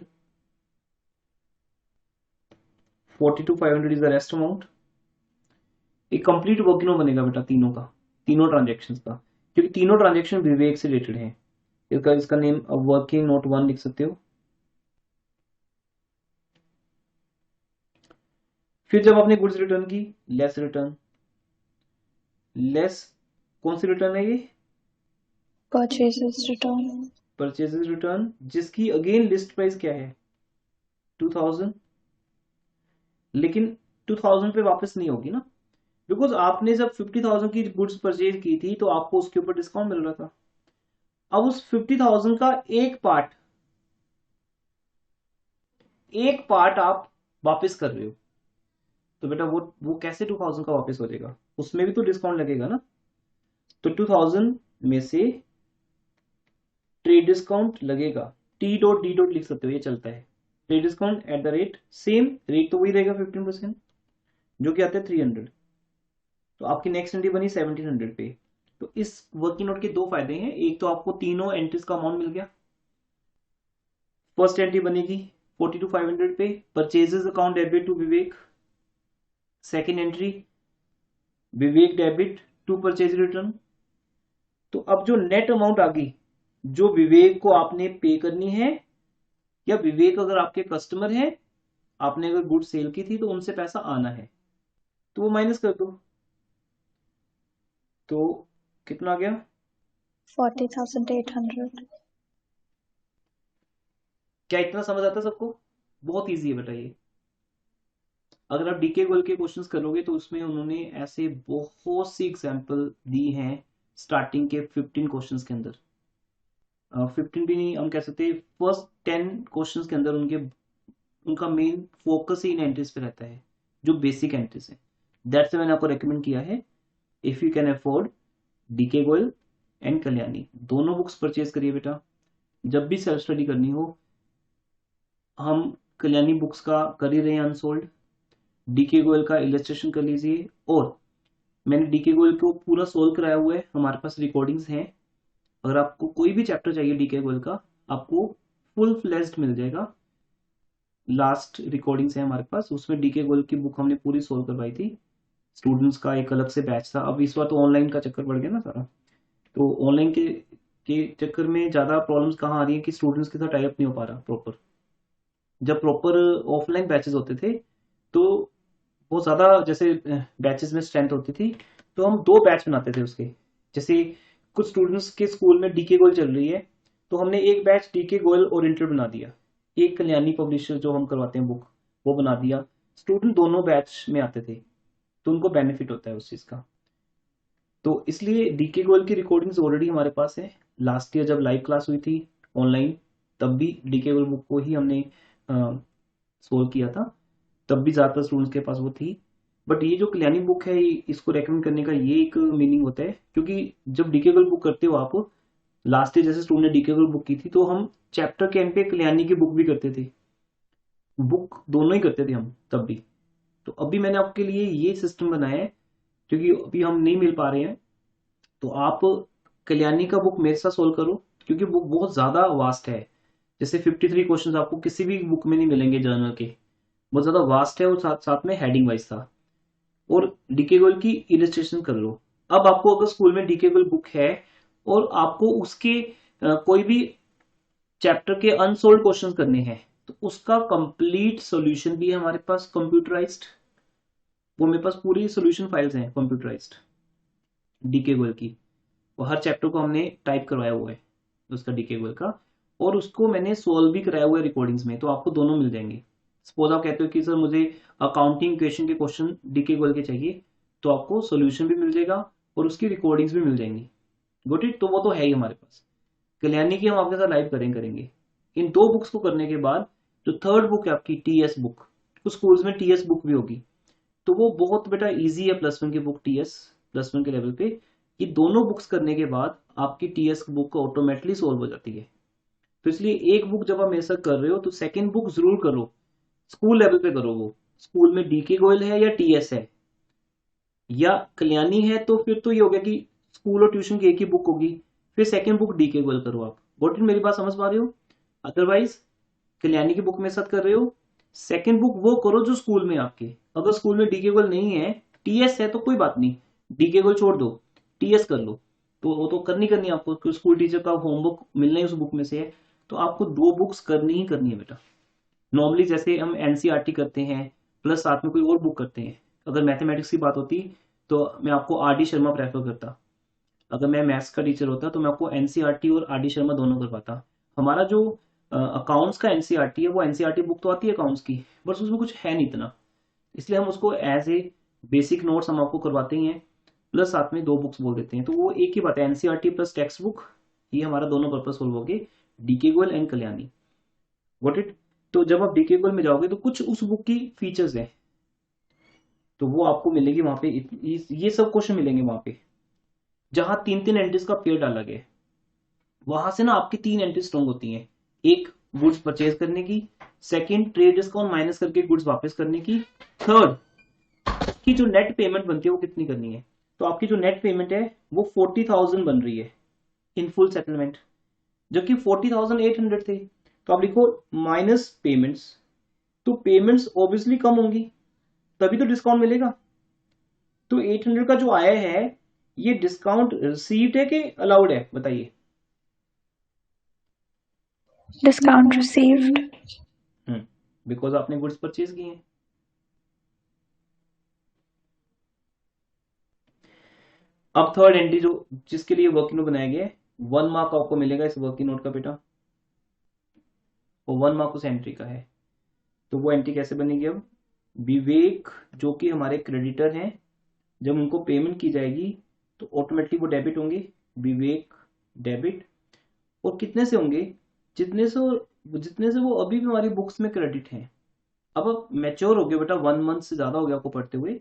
42,500 is the rest amount। एक कंप्लीट वर्किंग नोट बनेगा बेटा तीनों का, तीनों ट्रांजेक्शन्स का, क्योंकि तीनों ट्रांजेक्शन विवेक से रिलेटेड है। इसका नेम वर्किंग नोट 1 लिख सकते हो। फिर जब आपने गुड्स रिटर्न की, लेस रिटर्न, लेस कौन सी रिटर्न है ये? Purchases return. परचेजेस रिटर्न, जिसकी अगेन लिस्ट प्राइस क्या है 2,000, लेकिन 2,000 पे वापस नहीं होगी ना, बिकॉज आपने जब 50,000 की गुड्स परचेज की थी तो आपको उसके ऊपर डिस्काउंट मिल रहा था। अब उस 50,000 का एक पार्ट एक पार्ट आप वापस कर रहे हो, तो बेटा वो कैसे 2000 का वापस हो जाएगा, उसमें भी तो डिस्काउंट लगेगा ना। तो 2000 में से ट्रेड डिस्काउंट लगेगा, टी डॉट डी डॉट लिख सकते हो, ये चलता है। Trade discount at the rate, same rate तो वही रहेगा 15%, जो कि आता है 300। तो आपकी नेक्स्ट एंट्री बनी 1700 पे। तो इस वर्किंग नोट के दो फायदे हैं, एक तो आपको तीनों एंट्रीज का अमाउंट मिल गया। फर्स्ट एंट्री बनेगी 42,500 पे, purchases account debit to Vivek. Second entry Vivek debit to purchase return. तो अब जो नेट अमाउंट आ गई, जो विवेक को आपने पे करनी है, या विवेक अगर आपके कस्टमर है, आपने अगर गुड सेल की थी तो उनसे पैसा आना है, तो वो माइनस कर दो। तो कितना आ गया? 40,800। क्या इतना समझ आता है सबको? बहुत इजी है बेटा ये। अगर आप डीके गोल के क्वेश्चंस करोगे तो उसमें उन्होंने ऐसे बहुत सी एग्जांपल दी हैं स्टार्टिंग के 15 क्वेश्चंस के अंदर। 15 भी नहीं, हम कह सकते फर्स्ट 10 क्वेश्चंस के अंदर उनका मेन फोकस ही इन एंट्रीज पे रहता है, जो बेसिक एंट्रीज है। दैट्स से मैंने आपको रेकमेंड किया है, if you can afford, DK Goyal and Kalyani दोनों बुक्स परचेज करिए बेटा। जब भी सेल्फ स्टडी करनी हो, हम कल्याणी बुक्स का कर ही रहे हैं अनसोल्ड, डीके गोयल का इलस्ट्रेशन कर लीजिए, और मैंने डीके गोयल को पूरा सोल्व कराया हुआ है, हमारे पास रिकॉर्डिंग्स हैं। अगर आपको कोई भी चैप्टर चाहिए डीके गोयल का, आपको फुल फ्लेज्ड मिल जाएगा। लास्ट रिकॉर्डिंग्स है हमारे पास, उसमें डीके गोयल की बुक हमने पूरी सोल्व करवाई थी। स्टूडेंट्स का एक अलग से बैच था। अब इस बार तो ऑनलाइन का चक्कर बढ़ गया ना सारा, तो ऑनलाइन के चक्कर में ज्यादा प्रॉब्लम्स कहाँ आ रही है कि स्टूडेंट्स के साथ टाई अप नहीं हो पा रहा प्रॉपर। जब प्रॉपर ऑफलाइन बैचेस होते थे तो बहुत ज्यादा, जैसे बैचेस में स्ट्रेंथ होती थी, तो हम 2 बैच बनाते थे उसके। जैसे कुछ स्टूडेंट्स के स्कूल में डीके गोयल चल रही है, तो हमने एक बैच डीके गोयल ओरिएंटेड बना दिया, एक कल्याणी पब्लिशर जो हम करवाते हैं बुक, वो बना दिया। स्टूडेंट दोनों बैच में आते थे, तो उनको बेनिफिट होता है उस चीज का। तो इसलिए डीके गोयल की रिकॉर्डिंग्स ऑलरेडी हमारे पास है। लास्ट ईयर जब लाइव क्लास हुई थी ऑनलाइन, तब भी डीके गोयल बुक को ही हमने सोल्व किया था, तब भी ज्यादातर स्टूडेंट्स के पास वो थी। बट ये जो कल्याणी बुक है, इसको रेकमेंड करने का ये एक मीनिंग होता है, क्योंकि जब डीके गोयल बुक करते हो आप, लास्ट ईयर जैसे स्टूडेंट ने डीके गोयल बुक की थी, तो हम चैप्टर के एंड पे कल्याणी की बुक भी करते थे, बुक दोनों ही करते थे हम तब भी। तो अभी मैंने आपके लिए ये सिस्टम बनाया है, क्योंकि अभी हम नहीं मिल पा रहे हैं, तो आप कल्याणी का बुक मेरे साथ सोल्व करो, क्योंकि बुक बहुत ज्यादा वास्ट है। जैसे 53 क्वेश्चंस आपको किसी भी बुक में नहीं मिलेंगे जर्नल के, बहुत ज्यादा वास्ट है, और साथ साथ में हेडिंग वाइज था। और डीके गोयल की इलस्ट्रेशन कर लो। अब आपको अगर स्कूल में डीके गोयल बुक है और आपको उसके कोई भी चैप्टर के अनसोल्व क्वेश्चंस करने हैं, तो उसका कंप्लीट सॉल्यूशन भी है हमारे पास कंप्यूटराइज्ड। वो मेरे पास पूरी सॉल्यूशन फाइल्स हैं कंप्यूटराइज्ड डीके गोयल की, और हर चैप्टर को हमने टाइप करवाया हुआ है उसका डीके गोयल का, और उसको मैंने सोल्व भी कराया हुआ है रिकॉर्डिंग्स में, तो आपको दोनों मिल जाएंगे। सपोज आप कहते हो कि सर मुझे अकाउंटिंग क्वेश्चन के क्वेश्चन डीके गोयल के चाहिए, तो आपको सोल्यूशन भी मिल जाएगा और उसकी रिकॉर्डिंग्स भी मिल जाएंगी। गुड इट, तो वो तो है ही हमारे पास। कल्याणी की हम आपके साथ लाइव करेंगे। इन 2 बुक्स को करने के बाद जो थर्ड बुक है आपकी टीएस बुक, कुछ स्कूल्स में टीएस बुक भी होगी, तो वो बहुत बेटा इजी है। +1 की बुक टीएस +1 के लेवल पे, ये दोनों बुक्स करने के बाद आपकी टीएस बुक ऑटोमेटिकली सोल्व हो जाती है। तो इसलिए एक बुक जब आप मेरे साथ कर रहे हो, तो सेकंड बुक जरूर करो, स्कूल लेवल पे करो। वो स्कूल में डीके गोयल है या टीएस है या कल्याणी है, तो फिर तो ये हो गया कि स्कूल और ट्यूशन की एक ही बुक होगी, फिर सेकंड बुक डीके गोयल करो आप। वोट मेरी बात समझ पा रहे हो? अदरवाइज कल्याणी की बुक मेरे साथ कर रहे हो, सेकंड बुक वो करो जो स्कूल में आपके। अगर स्कूल में डीके गोयल नहीं है, टीएस है, तो कोई बात नहीं, डीके गोयल छोड़ दो, टीएस कर लो। तो वो तो करनी आपको, क्योंकि स्कूल टीचर का होमवर्क मिलना ही उस बुक में से है, तो आपको 2 बुक्स करनी ही करनी है बेटा। नॉर्मली जैसे हम एनसीईआरटी करते हैं प्लस साथ में कोई और बुक करते हैं। अगर मैथमेटिक्स की बात होती तो मैं आपको आरडी शर्मा प्रेफर करता, अगर मैं मैथ्स का टीचर होता तो मैं आपको एनसीईआरटी और आरडी शर्मा दोनों करवाता। हमारा जो अकाउंट्स का एनसीईआरटी है, वो एनसीईआरटी बुक तो आती है अकाउंट्स की, बस उसमें कुछ है नहीं इतना, इसलिए हम उसको एज ए बेसिक नोट्स हम आपको करवाते ही हैं, प्लस साथ में 2 बुक्स बोल देते हैं। तो वो एक ही बात है, एनसीईआरटी प्लस टेक्स्ट बुक, ये हमारा दोनों पर्पज सोल्व हो गए, DK Goyal and Kalyani. Got it? तो जब आप डिकेबल में जाओगे तो कुछ उस बुक की फीचर्स हैं, तो वो आपको मिलेगी वहां पे, ये सब क्वेश्चन मिलेंगे वहां पे जहां 3-3 एंट्रीज का पेयर डाला गया है। वहां से ना आपकी 3 एंट्री स्ट्रॉन्ग होती हैं, एक गुड्स परचेज करने की, सेकंड ट्रेड डिस्काउंट माइनस करके गुड्स वापस करने की, थर्ड की जो नेट पेमेंट बनती है वो कितनी करनी है। तो आपकी जो नेट पेमेंट है वो 40,000 बन रही है इन फुल सेटलमेंट, जबकि 40,800 थे। तो आप लिखो माइनस पेमेंट्स, तो पेमेंट्स ऑब्वियसली कम होंगी तभी तो डिस्काउंट मिलेगा। तो 800 का जो आया है ये डिस्काउंट रिसीव्ड है कि अलाउड है, बताइए। Discount received. बिकॉज आपने गुड्स परचेज किए हैं। अब थर्ड एंट्री जो जिसके लिए वर्किंग नोट बनाया गया है, 1 मार्क आपको मिलेगा इस वर्किंग नोट का बेटा, और 1 मार्क उस एंट्री का है। तो वो एंट्री कैसे बनेगी, अब विवेक जो कि हमारे क्रेडिटर हैं, जब उनको पेमेंट की जाएगी तो ऑटोमेटिकली वो डेबिट होंगे, विवेक डेबिट, और कितने से होंगे, जितने से वो अभी भी हमारी बुक्स में क्रेडिट हैं। अब आप मैच्योर हो गए बेटा, 1 मंथ से ज्यादा हो गया आपको पढ़ते हुए,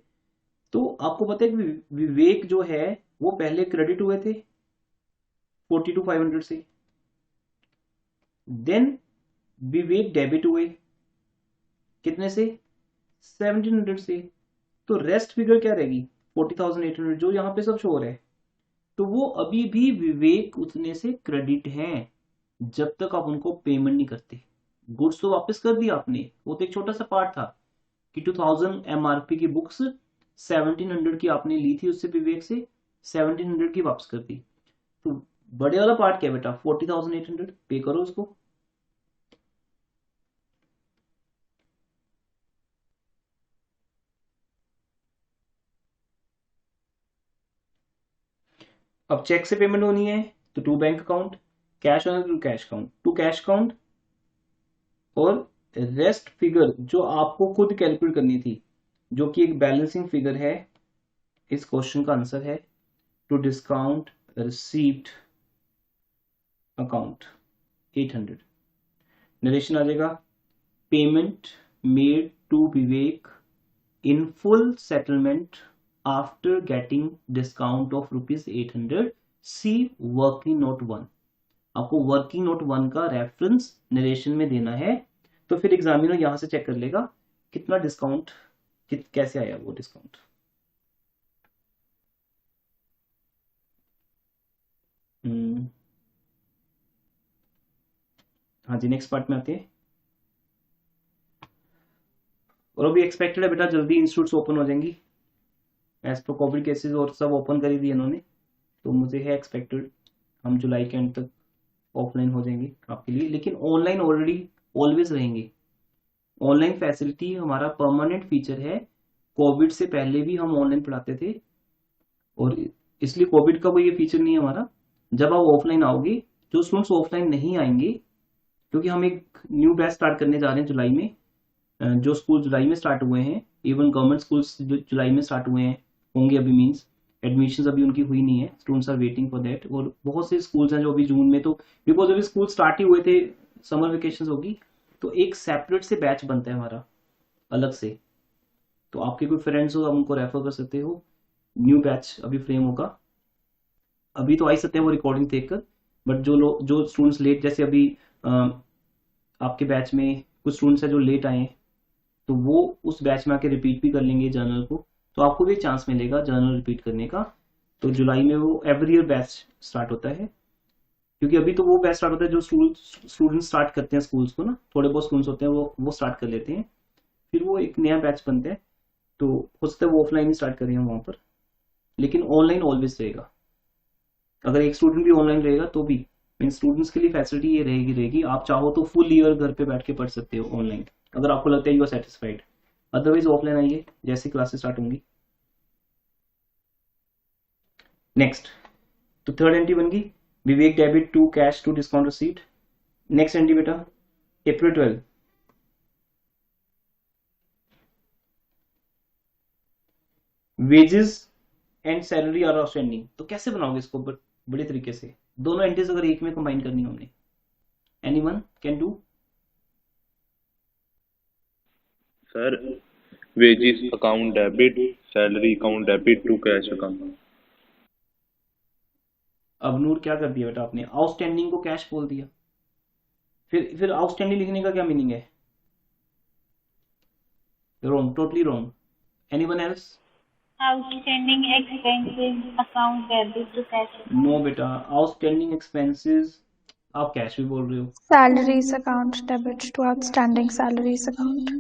तो आपको पता है कि विवेक जो है वो पहले क्रेडिट हुए थे 42,500 से, देन विवेक डेबिट हुए कितने से, 1700 से। तो रेस्ट फिगर क्या रहेगी, 40,800 जो यहाँ पे सब शो हो रहा है। तो वो अभी भी विवेक उतने से क्रेडिट हैं जब तक आप उनको पेमेंट नहीं करते। गुड्स तो वापस कर दिया आपने, वो तो एक छोटा सा पार्ट था कि 2000 एमआरपी की बुक्स 1700 की आपने ली थी उससे विवेक से, 1700 की वापस कर दी। तो बड़े वाला पार्ट क्या बेटा, 40,800 पे करो उसको। अब चेक से पेमेंट होनी है तो टू बैंक अकाउंट, कैश होना to cash account, to cash account, और रेस्ट फिगर जो आपको खुद कैलकुलेट करनी थी, जो कि एक बैलेंसिंग फिगर है, इस क्वेश्चन का आंसर है to discount received account 800। Narration आ जाएगा, payment made to Vivek in full settlement after getting discount of ₹800, see working note 1। आपको वर्किंग नोट 1 का रेफरेंस नरेशन में देना है, तो फिर एग्जामिनर यहां से चेक कर लेगा कितना डिस्काउंट, कैसे आया वो डिस्काउंट। हाँ जी, नेक्स्ट पार्ट में आते हैं। और अभी एक्सपेक्टेड है बेटा जल्दी इंस्टीट्यूट्स ओपन हो जाएंगी, एज पर कोविड केसेस और सब ओपन कर ही दिए इन्होंने, तो मुझे है एक्सपेक्टेड हम जुलाई के एंड तक ऑफलाइन हो जाएंगे आपके लिए, लेकिन ऑनलाइन ऑलरेडी ऑलवेज रहेंगे। ऑनलाइन फैसिलिटी हमारा परमानेंट फीचर है, कोविड से पहले भी हम ऑनलाइन पढ़ाते थे, और इसलिए कोविड का कोई ये फीचर नहीं है हमारा। जब आप ऑफलाइन आओगे, जो स्टूडेंट्स ऑफलाइन नहीं आएंगे, क्योंकि हम एक न्यू बैच स्टार्ट करने जा रहे हैं जुलाई में, जो स्कूल जुलाई में स्टार्ट हुए हैं, इवन गवर्नमेंट स्कूल्स जो जुलाई में स्टार्ट हुए हैं होंगे अभी, मींस एडमिशंस अभी उनकी हुई नहीं है, students are waiting for that. और बहुत से स्कूल्स हैं जो अभी जून में, तो बिकॉज अभी स्कूल स्टार्ट ही हुए थे, समर वेकेशन होगी, तो एक सेपरेट से बैच बनता है हमारा अलग से। तो आपके कोई फ्रेंड्स हो आप उनको रेफर कर सकते हो, न्यू बैच अभी फ्रेम होगा। अभी तो आ ही सकते हैं वो रिकॉर्डिंग देखकर, बट जो स्टूडेंट्स लेट, जैसे अभी आपके बैच में कुछ स्टूडेंट्स हैं जो लेट आए हैं, तो वो उस बैच में आके रिपीट भी कर लेंगे जर्नल को, तो आपको भी चांस मिलेगा जर्नल रिपीट करने का। तो जुलाई में वो एवरी ईयर बैच स्टार्ट होता है, क्योंकि अभी तो वो बैच स्टार्ट होता है जो स्टूडेंट्स स्टार्ट करते हैं स्कूल्स को ना, थोड़े बहुत स्टूडेंट्स होते हैं वो स्टार्ट कर लेते हैं, फिर वो एक नया बैच बनता है। तो हो सकता है वो ऑफलाइन ही स्टार्ट करें वहां पर, लेकिन ऑनलाइन ऑलवेज रहेगा। अगर एक स्टूडेंट भी ऑनलाइन रहेगा तो भी मीन स्टूडेंट्स के लिए फैसिलिटी ये रहेगी, आप चाहो तो फुल ईयर घर पे बैठ के पढ़ सकते हो ऑनलाइन, अगर आपको लगता है you are satisfied. Otherwise offline आइए जैसे क्लासेस स्टार्ट होंगी। नेक्स्ट, तो थर्ड एंट्री बन गई, Vivek debit to cash to discount receipt. Next entry बेटा April 12, wages and salary are outstanding. तो कैसे बनाओगे इसको बड़े तरीके से, दोनों एंट्रीज अगर एक में कंबाइन करनी हो हमने, anyone can do. Sir wages account debit, salary account debit to cash account. अब नूर क्या कर दिया बेटा आपने, आउटस्टैंडिंग को कैश बोल दिया। फिर आउटस्टैंडिंग लिखने का क्या मीनिंग है? Wrong, totally wrong. Anyone else? Outstanding expenses account debit to cash. No बेटा, आउटस्टैंडिंग एक्सपेंसेस आप कैश भी बोल रहे हो। Salaries account debit to outstanding salaries account.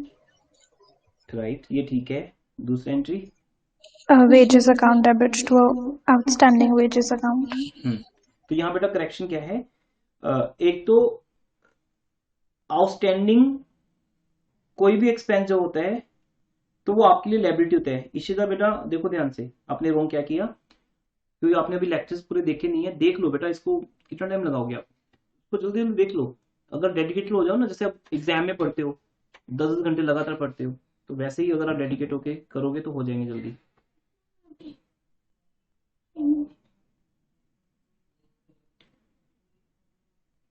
Right, ये ठीक है। दूसरी entry, Wages account debit to outstanding wages account. तो यहाँ बेटा करेक्शन क्या है? एक तो आउटस्टैंडिंग कोई भी एक्सपेंस जो होता है तो वो आपके लिए लायबिलिटी होता है। इशिता बेटा देखो ध्यान से, आपने रॉन्ग क्या किया, क्योंकि आपने अभी लेक्चर्स पूरे देखे नहीं है। देख लो बेटा, इसको कितना टाइम लगाओगे आप, इसको जल्दी जल्दी देख लो। अगर डेडिकेटेड हो जाओ ना, जैसे आप एग्जाम में पढ़ते हो 10 घंटे लगातार पढ़ते हो, तो वैसे ही अगर आप डेडिकेट होके करोगे तो हो जाएंगे जल्दी।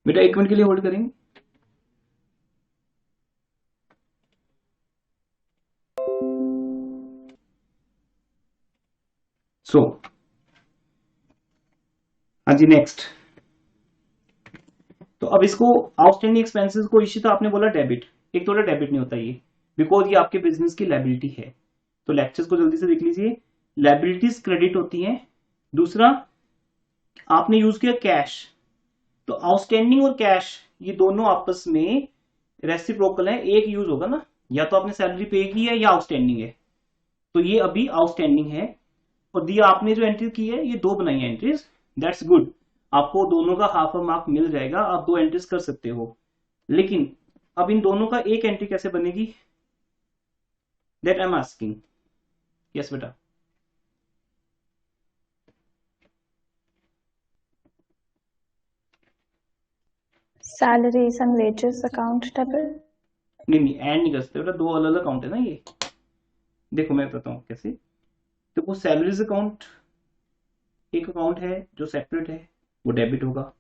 बेटा 1 मिनट के लिए होल्ड करेंगे। हाँ जी, नेक्स्ट। तो अब इसको आउटस्टैंडिंग एक्सपेंसेस को इशिता आपने बोला डेबिट, एक थोड़ा डेबिट नहीं होता ये, बिकॉज ये आपके बिजनेस की लायबिलिटी है। तो लेक्चर्स को जल्दी से देख लीजिए। लायबिलिटीज क्रेडिट होती हैं। दूसरा आपने यूज किया कैश, तो आउटस्टैंडिंग और कैश ये दोनों आपस में रेसिप्रोकल है, एक यूज होगा ना, या तो आपने सैलरी पे की है या आउटस्टैंडिंग है, तो ये अभी आउटस्टैंडिंग है। और दिया आपने जो एंट्री की है, ये 2 बनाई है एंट्रीज, दैट्स गुड, आपको दोनों का हाफ मार्क मिल जाएगा, आप 2 एंट्रीज कर सकते हो। लेकिन अब इन दोनों का एक एंट्री कैसे बनेगी, that I am asking. Yes बेटा, Salaries and wages account debit. नहीं एंड नहीं कर सकते बेटा, 2 अलग अलग अकाउंट है ना ये। देखो मैं बताता हूँ कैसे। तो वो सैलरीज अकाउंट एक अकाउंट है जो सेपरेट है, वो डेबिट होगा।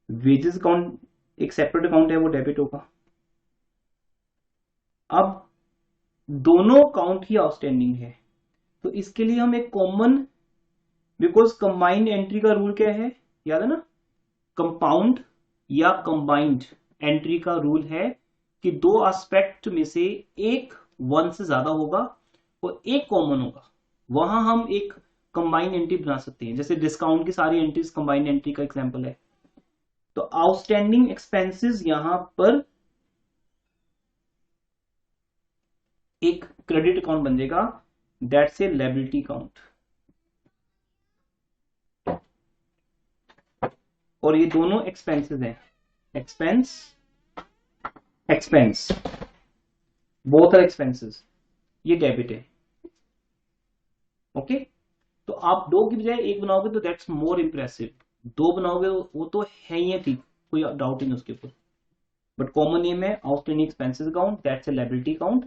वेजेस अकाउंट एक सेपरेट अकाउंट है, वो डेबिट होगा। अब दोनों अकाउंट ही आउटस्टैंडिंग है, तो इसके लिए हम एक कॉमन, बिकॉज कंबाइंड एंट्री का रूल क्या है, याद है ना, कंपाउंड या कंबाइंड एंट्री का रूल है कि 2 एस्पेक्ट में से एक 1 से ज्यादा होगा और एक कॉमन होगा, वहां हम एक कंबाइंड एंट्री बना सकते हैं। जैसे डिस्काउंट की सारी एंट्रीज कंबाइंड एंट्री का एग्जांपल है। तो आउटस्टैंडिंग एक्सपेंसेस यहां पर एक क्रेडिट अकाउंट बन जाएगा, दैट्स ए लायबिलिटी अकाउंट। और ये दोनों एक्सपेंसेस हैं, एक्सपेंस बोथ आर एक्सपेंसेस, ये डेबिट है। ओके, तो आप 2 की बजाय 1 बनाओगे तो दैट्स मोर इंप्रेसिव। 2 बनाओगे वो तो है ही है, ठीक, कोई डाउट ही नहीं उसके ऊपर। बट कॉमन नेम है outstanding expenses account, that's a liability account.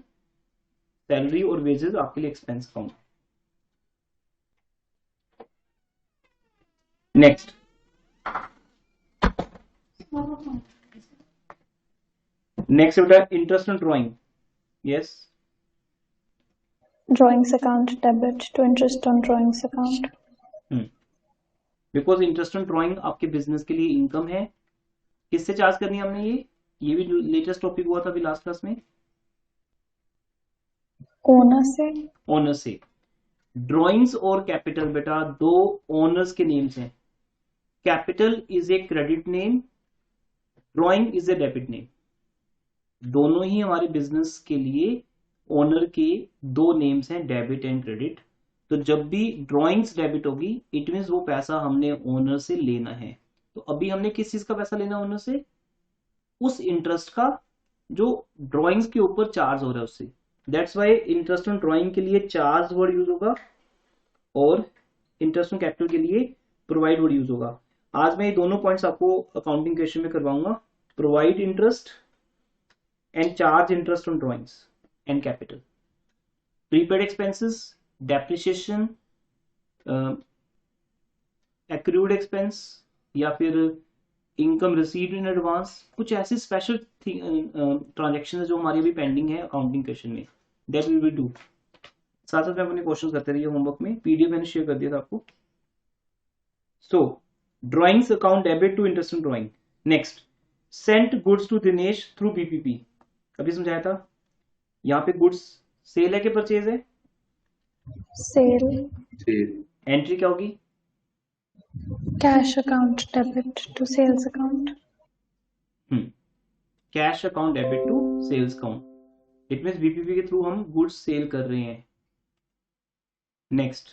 Salary और वेजेस आपके लिए एक्सपेंस अकाउंट। नेक्स्ट, नेक्स्ट बेटा interest on drawing. Yes, Drawings account debit to interest on drawings account. Because interest on drawing आपके बिजनेस के लिए इनकम है। किससे चार्ज करनी है हमने, ये भी लेटेस्ट टॉपिक हुआ था अभी लास्ट क्लास में, Owner से। ओनर से। ड्राइंग्स और कैपिटल बेटा 2 ओनर्स के नेम्स हैं। Capital is a credit name, drawing is a debit name. दोनों ही हमारे बिजनेस के लिए ओनर के 2 नेम्स हैं, डेबिट एंड क्रेडिट। तो जब भी ड्राइंग्स डेबिट होगी इट मीन्स वो पैसा हमने ओनर से लेना है। तो अभी हमने किस चीज का पैसा लेना है ओनर से, उस इंटरेस्ट का जो ड्राइंग्स के ऊपर चार्ज हो रहा है उससे। That's why interest on drawing के लिए चार्ज वर्ड यूज होगा और इंटरेस्ट ऑन कैपिटल के लिए प्रोवाइड वर्ड यूज होगा। आज मैं ये दोनों पॉइंट्स आपको अकाउंटिंग क्वेश्चन में करवाऊंगा, provide interest and charge interest on drawings and capital. Prepaid expenses, depreciation, accrued expense या फिर इनकम रिसीव्ड इन एडवांस, कुछ ऐसे स्पेशल ट्रांजेक्शन जो हमारी अभी पेंडिंग है अकाउंटिंग क्वेश्चन में, दैट वी विल डू। साथ साथ में अपने क्वेश्चन करते रहिए होमवर्क में, पीडीएफ मैंने शेयर कर दिया था आपको। So drawings account debit to interest in drawing. Next, sent goods to Dinesh through VPP, अभी समझाया था। यहाँ पे गुड्स सेल है कि परचेज है? Cell, Sale. एंट्री क्या होगी? Cash account debit to sales account. Cash account debit to sales account. It means BPP के थ्रू हम गुड्स सेल कर रहे हैं। नेक्स्ट,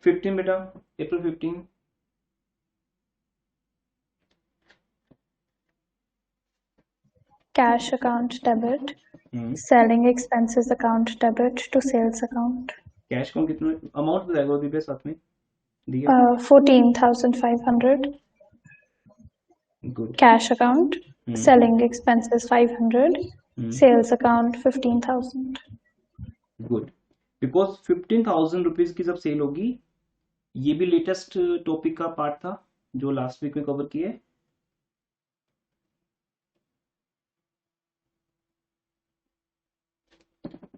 फिफ्टीन बेटा, April 15। Cash account debit, selling expenses account debit to sales account. Cash account कितना अमाउंट बताएगा अभी पे साथ में दिया? 14,500 good. Cash account, selling expenses 500, sales account 15,000। Good, because 15,000 rupees की जब सेल होगी, ये भी लेटेस्ट टॉपिक का पार्ट था जो लास्ट वीक में कवर किया है।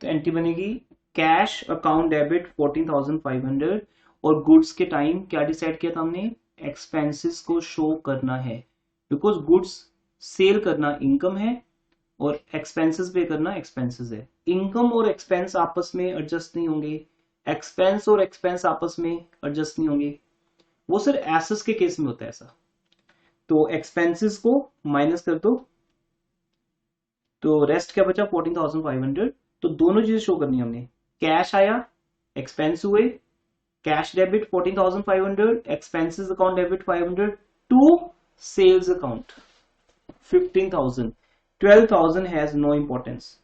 तो एंट्री बनेगी कैश अकाउंट डेबिट 14,500, और गुड्स के टाइम क्या डिसाइड किया था हमने? एक्सपेंसेस को शो करना है, बिकॉज गुड्स सेल करना इनकम है और एक्सपेंसेस पे करना एक्सपेंसेस है। इनकम और एक्सपेंस आपस में एडजस्ट नहीं होंगे, एक्सपेंस और एक्सपेंस आपस में एडजस्ट नहीं होंगे, वो सिर्फ एसेट्स के केस में होता है ऐसा। तो एक्सपेंसेस को माइनस कर दो, तो रेस्ट क्या बचा? 14,500। तो दोनों चीजें शो करनी है हमने। कैश आया, एक्सपेंस हुए, cash debit 14,500, expenses account debit 500 to sales account 15,000। 12,000 has no importance,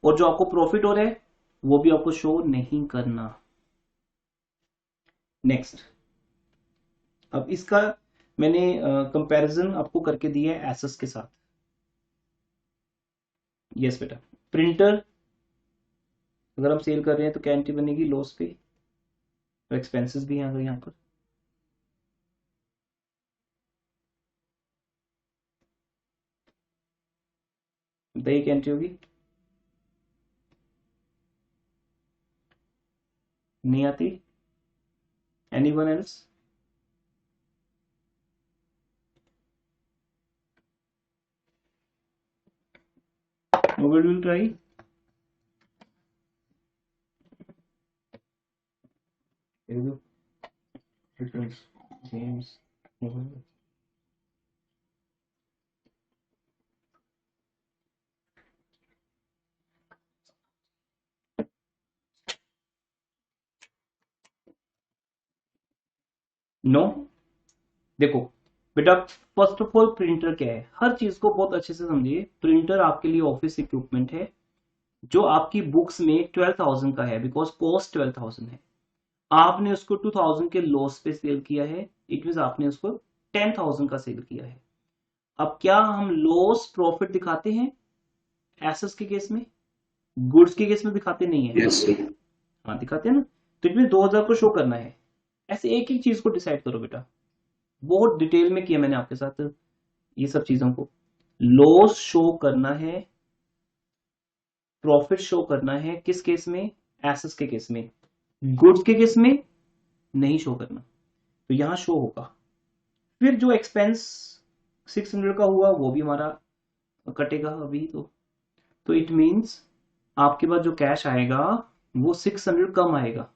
और जो आपको प्रॉफिट हो रहा है वो भी आपको शो नहीं करना। नेक्स्ट, अब इसका मैंने कंपैरिजन आपको करके दिया है एसेट्स के साथ। यस बेटा, प्रिंटर अगर हम सेल कर रहे हैं तो क्या एंट्री बनेगी? लॉस पे, तो एक्सपेंसेस भी हैं अगर यहाँ पर। बताइए क्या एंट्री होगी? नहीं आती? Anyone else? Nobody will try? Here we go. Difference. James. Nobody. No, देखो बेटा, फर्स्ट ऑफ ऑल प्रिंटर क्या है? हर चीज को बहुत अच्छे से समझिए। प्रिंटर आपके लिए ऑफिस इक्विपमेंट है जो आपकी बुक्स में 12,000 का है, बिकॉज कॉस्ट 12,000 है। आपने उसको 2,000 के लॉस पे सेल किया है, इट मीन आपने उसको 10,000 का सेल किया है। अब क्या हम लॉस प्रॉफिट दिखाते हैं एसेट्स के केस में? गुड्स के केस में दिखाते नहीं है? Yes, sir. हाँ दिखाते हैं ना। तो इट मीन 2,000 को शो करना है। ऐसे एक एक चीज को डिसाइड करो बेटा, बहुत डिटेल में किया मैंने आपके साथ ये सब चीजों को। लॉस शो करना है, प्रॉफिट शो करना है, किस केस में? एसेट्स के केस में। गुड्स के केस में नहीं शो करना, तो यहां शो होगा। फिर जो एक्सपेंस 600 का हुआ वो भी हमारा कटेगा अभी। तो इट मींस आपके पास जो कैश आएगा वो 600 कम आएगा।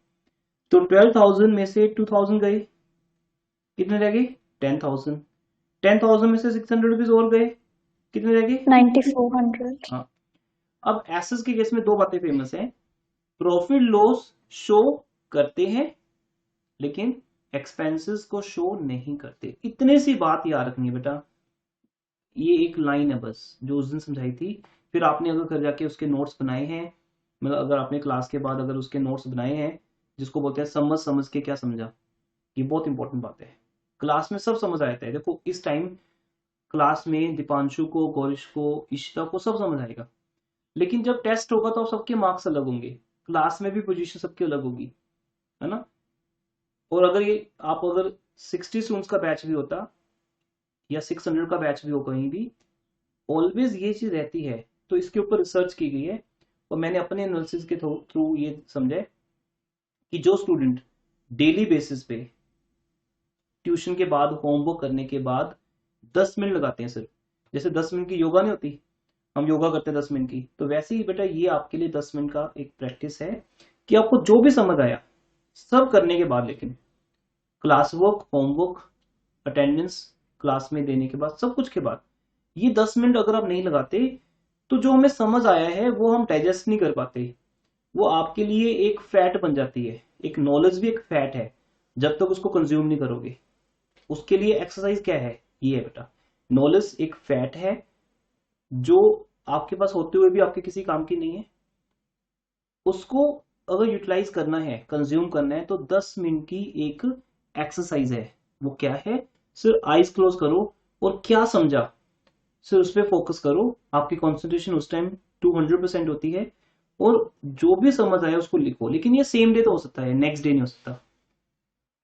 तो 12,000 में से 2,000 गए, कितने रह गए? 10,000। 10,000 में से 600 रुपीज और गए, कितने रह गए? 9,400। हाँ, अब एसेट्स के केस में दो बातें फेमस हैं। प्रॉफिट लॉस शो करते हैं लेकिन एक्सपेंसेस को शो नहीं करते। इतने सी बात याद रखनी है बेटा, ये एक लाइन है बस जो उस दिन समझाई थी। फिर आपने अगर घर जाके उसके नोट्स बनाए हैं, मतलब अगर आपने क्लास के बाद अगर उसके नोट्स बनाए हैं, जिसको बोलते हैं समझ समझ के क्या समझा, ये बहुत इंपॉर्टेंट बात है। क्लास में सब समझ आया था। देखो इस टाइम क्लास में दीपांशु को, गौरिश को, ईशिता को सब समझ आएगा, लेकिन जब टेस्ट होगा तो सबके मार्क्स अलग होंगे, क्लास में भी पोजीशन सबकी अलग होगी, है ना। और अगर ये आप अगर 60 स्टूडेंट्स का बैच भी होता या 600 का बैच भी हो कहीं भी, ऑलवेज ये चीज रहती है। तो इसके ऊपर रिसर्च की गई है और मैंने अपने एनालिसिस के थ्रू ये समझा है कि जो स्टूडेंट डेली बेसिस पे ट्यूशन के बाद होमवर्क करने के बाद 10 मिनट लगाते हैं सिर्फ, जैसे 10 मिनट की योगा नहीं होती, हम योगा करते हैं 10 मिनट की, तो वैसे ही बेटा ये आपके लिए 10 मिनट का एक प्रैक्टिस है कि आपको जो भी समझ आया सब करने के बाद, लेकिन class work, homework, attendance class में देने के बाद, सब कुछ के बाद ये 10 मिनट अगर आप नहीं लगाते तो जो हमें समझ आया है वो हम डाइजेस्ट नहीं कर पाते, वो आपके लिए एक फैट बन जाती है। एक नॉलेज भी एक फैट है जब तक उसको कंज्यूम नहीं करोगे। उसके लिए एक्सरसाइज क्या है, ये है बेटा, नॉलेज एक फैट है जो आपके पास होते हुए भी आपके किसी काम की नहीं है। उसको अगर यूटिलाइज करना है, कंज्यूम करना है, तो 10 मिनट की एक एक्सरसाइज है। वो क्या है, सिर्फ आईज क्लोज करो और क्या समझा सिर्फ उस पर फोकस करो। आपकी कॉन्सेंट्रेशन उस टाइम 200% होती है और जो भी समझ आया उसको लिखो। लेकिन ये सेम डे तो हो सकता है, नेक्स्ट डे नहीं हो सकता।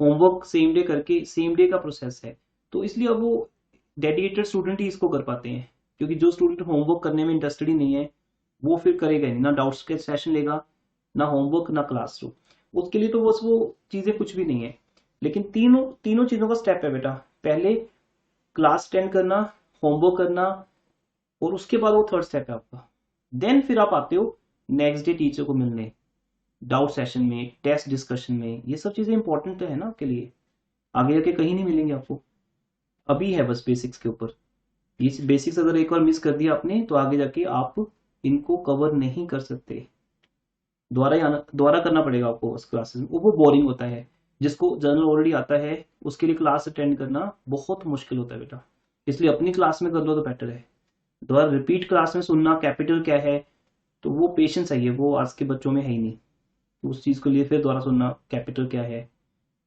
होमवर्क सेम डे करके, सेम डे का प्रोसेस है, तो इसलिए अब वो डेडिकेटेड स्टूडेंट ही इसको कर पाते हैं। क्योंकि जो स्टूडेंट होमवर्क करने में इंटरेस्टेड ही नहीं है वो फिर करेगा नहीं, ना डाउट्स के सेशन लेगा, ना होमवर्क, ना क्लासरूम। उसके लिए तो बस वो चीजें कुछ भी नहीं है। लेकिन तीनों चीजों का स्टेप है बेटा। पहले क्लास अटेंड करना, होमवर्क करना, और उसके बाद वो थर्ड स्टेप है आपका। देन फिर आप आते हो नेक्स्ट डे टीचर को मिलने, डाउट सेशन में, टेस्ट डिस्कशन में। ये सब चीजें इंपॉर्टेंट तो है ना आपके लिए, आगे जाके कहीं नहीं मिलेंगे आपको। अभी है बस बेसिक्स के ऊपर। ये बेसिक्स अगर एक बार मिस कर दिया आपने तो आगे जाके आप इनको कवर नहीं कर सकते। दोबारा करना पड़ेगा आपको उस क्लासेस में, वो बोरिंग होता है। जिसको जर्नल ऑलरेडी आता है उसके लिए क्लास अटेंड करना बहुत मुश्किल होता है बेटा। इसलिए अपनी क्लास में कर लो तो बेटर है। दोबारा रिपीट क्लास में सुनना कैपिटल क्या है, तो वो पेशेंस चाहिए, वो आज के बच्चों में है ही नहीं। तो उस चीज के लिए फिर दोबारा सुनना कैपिटल क्या है,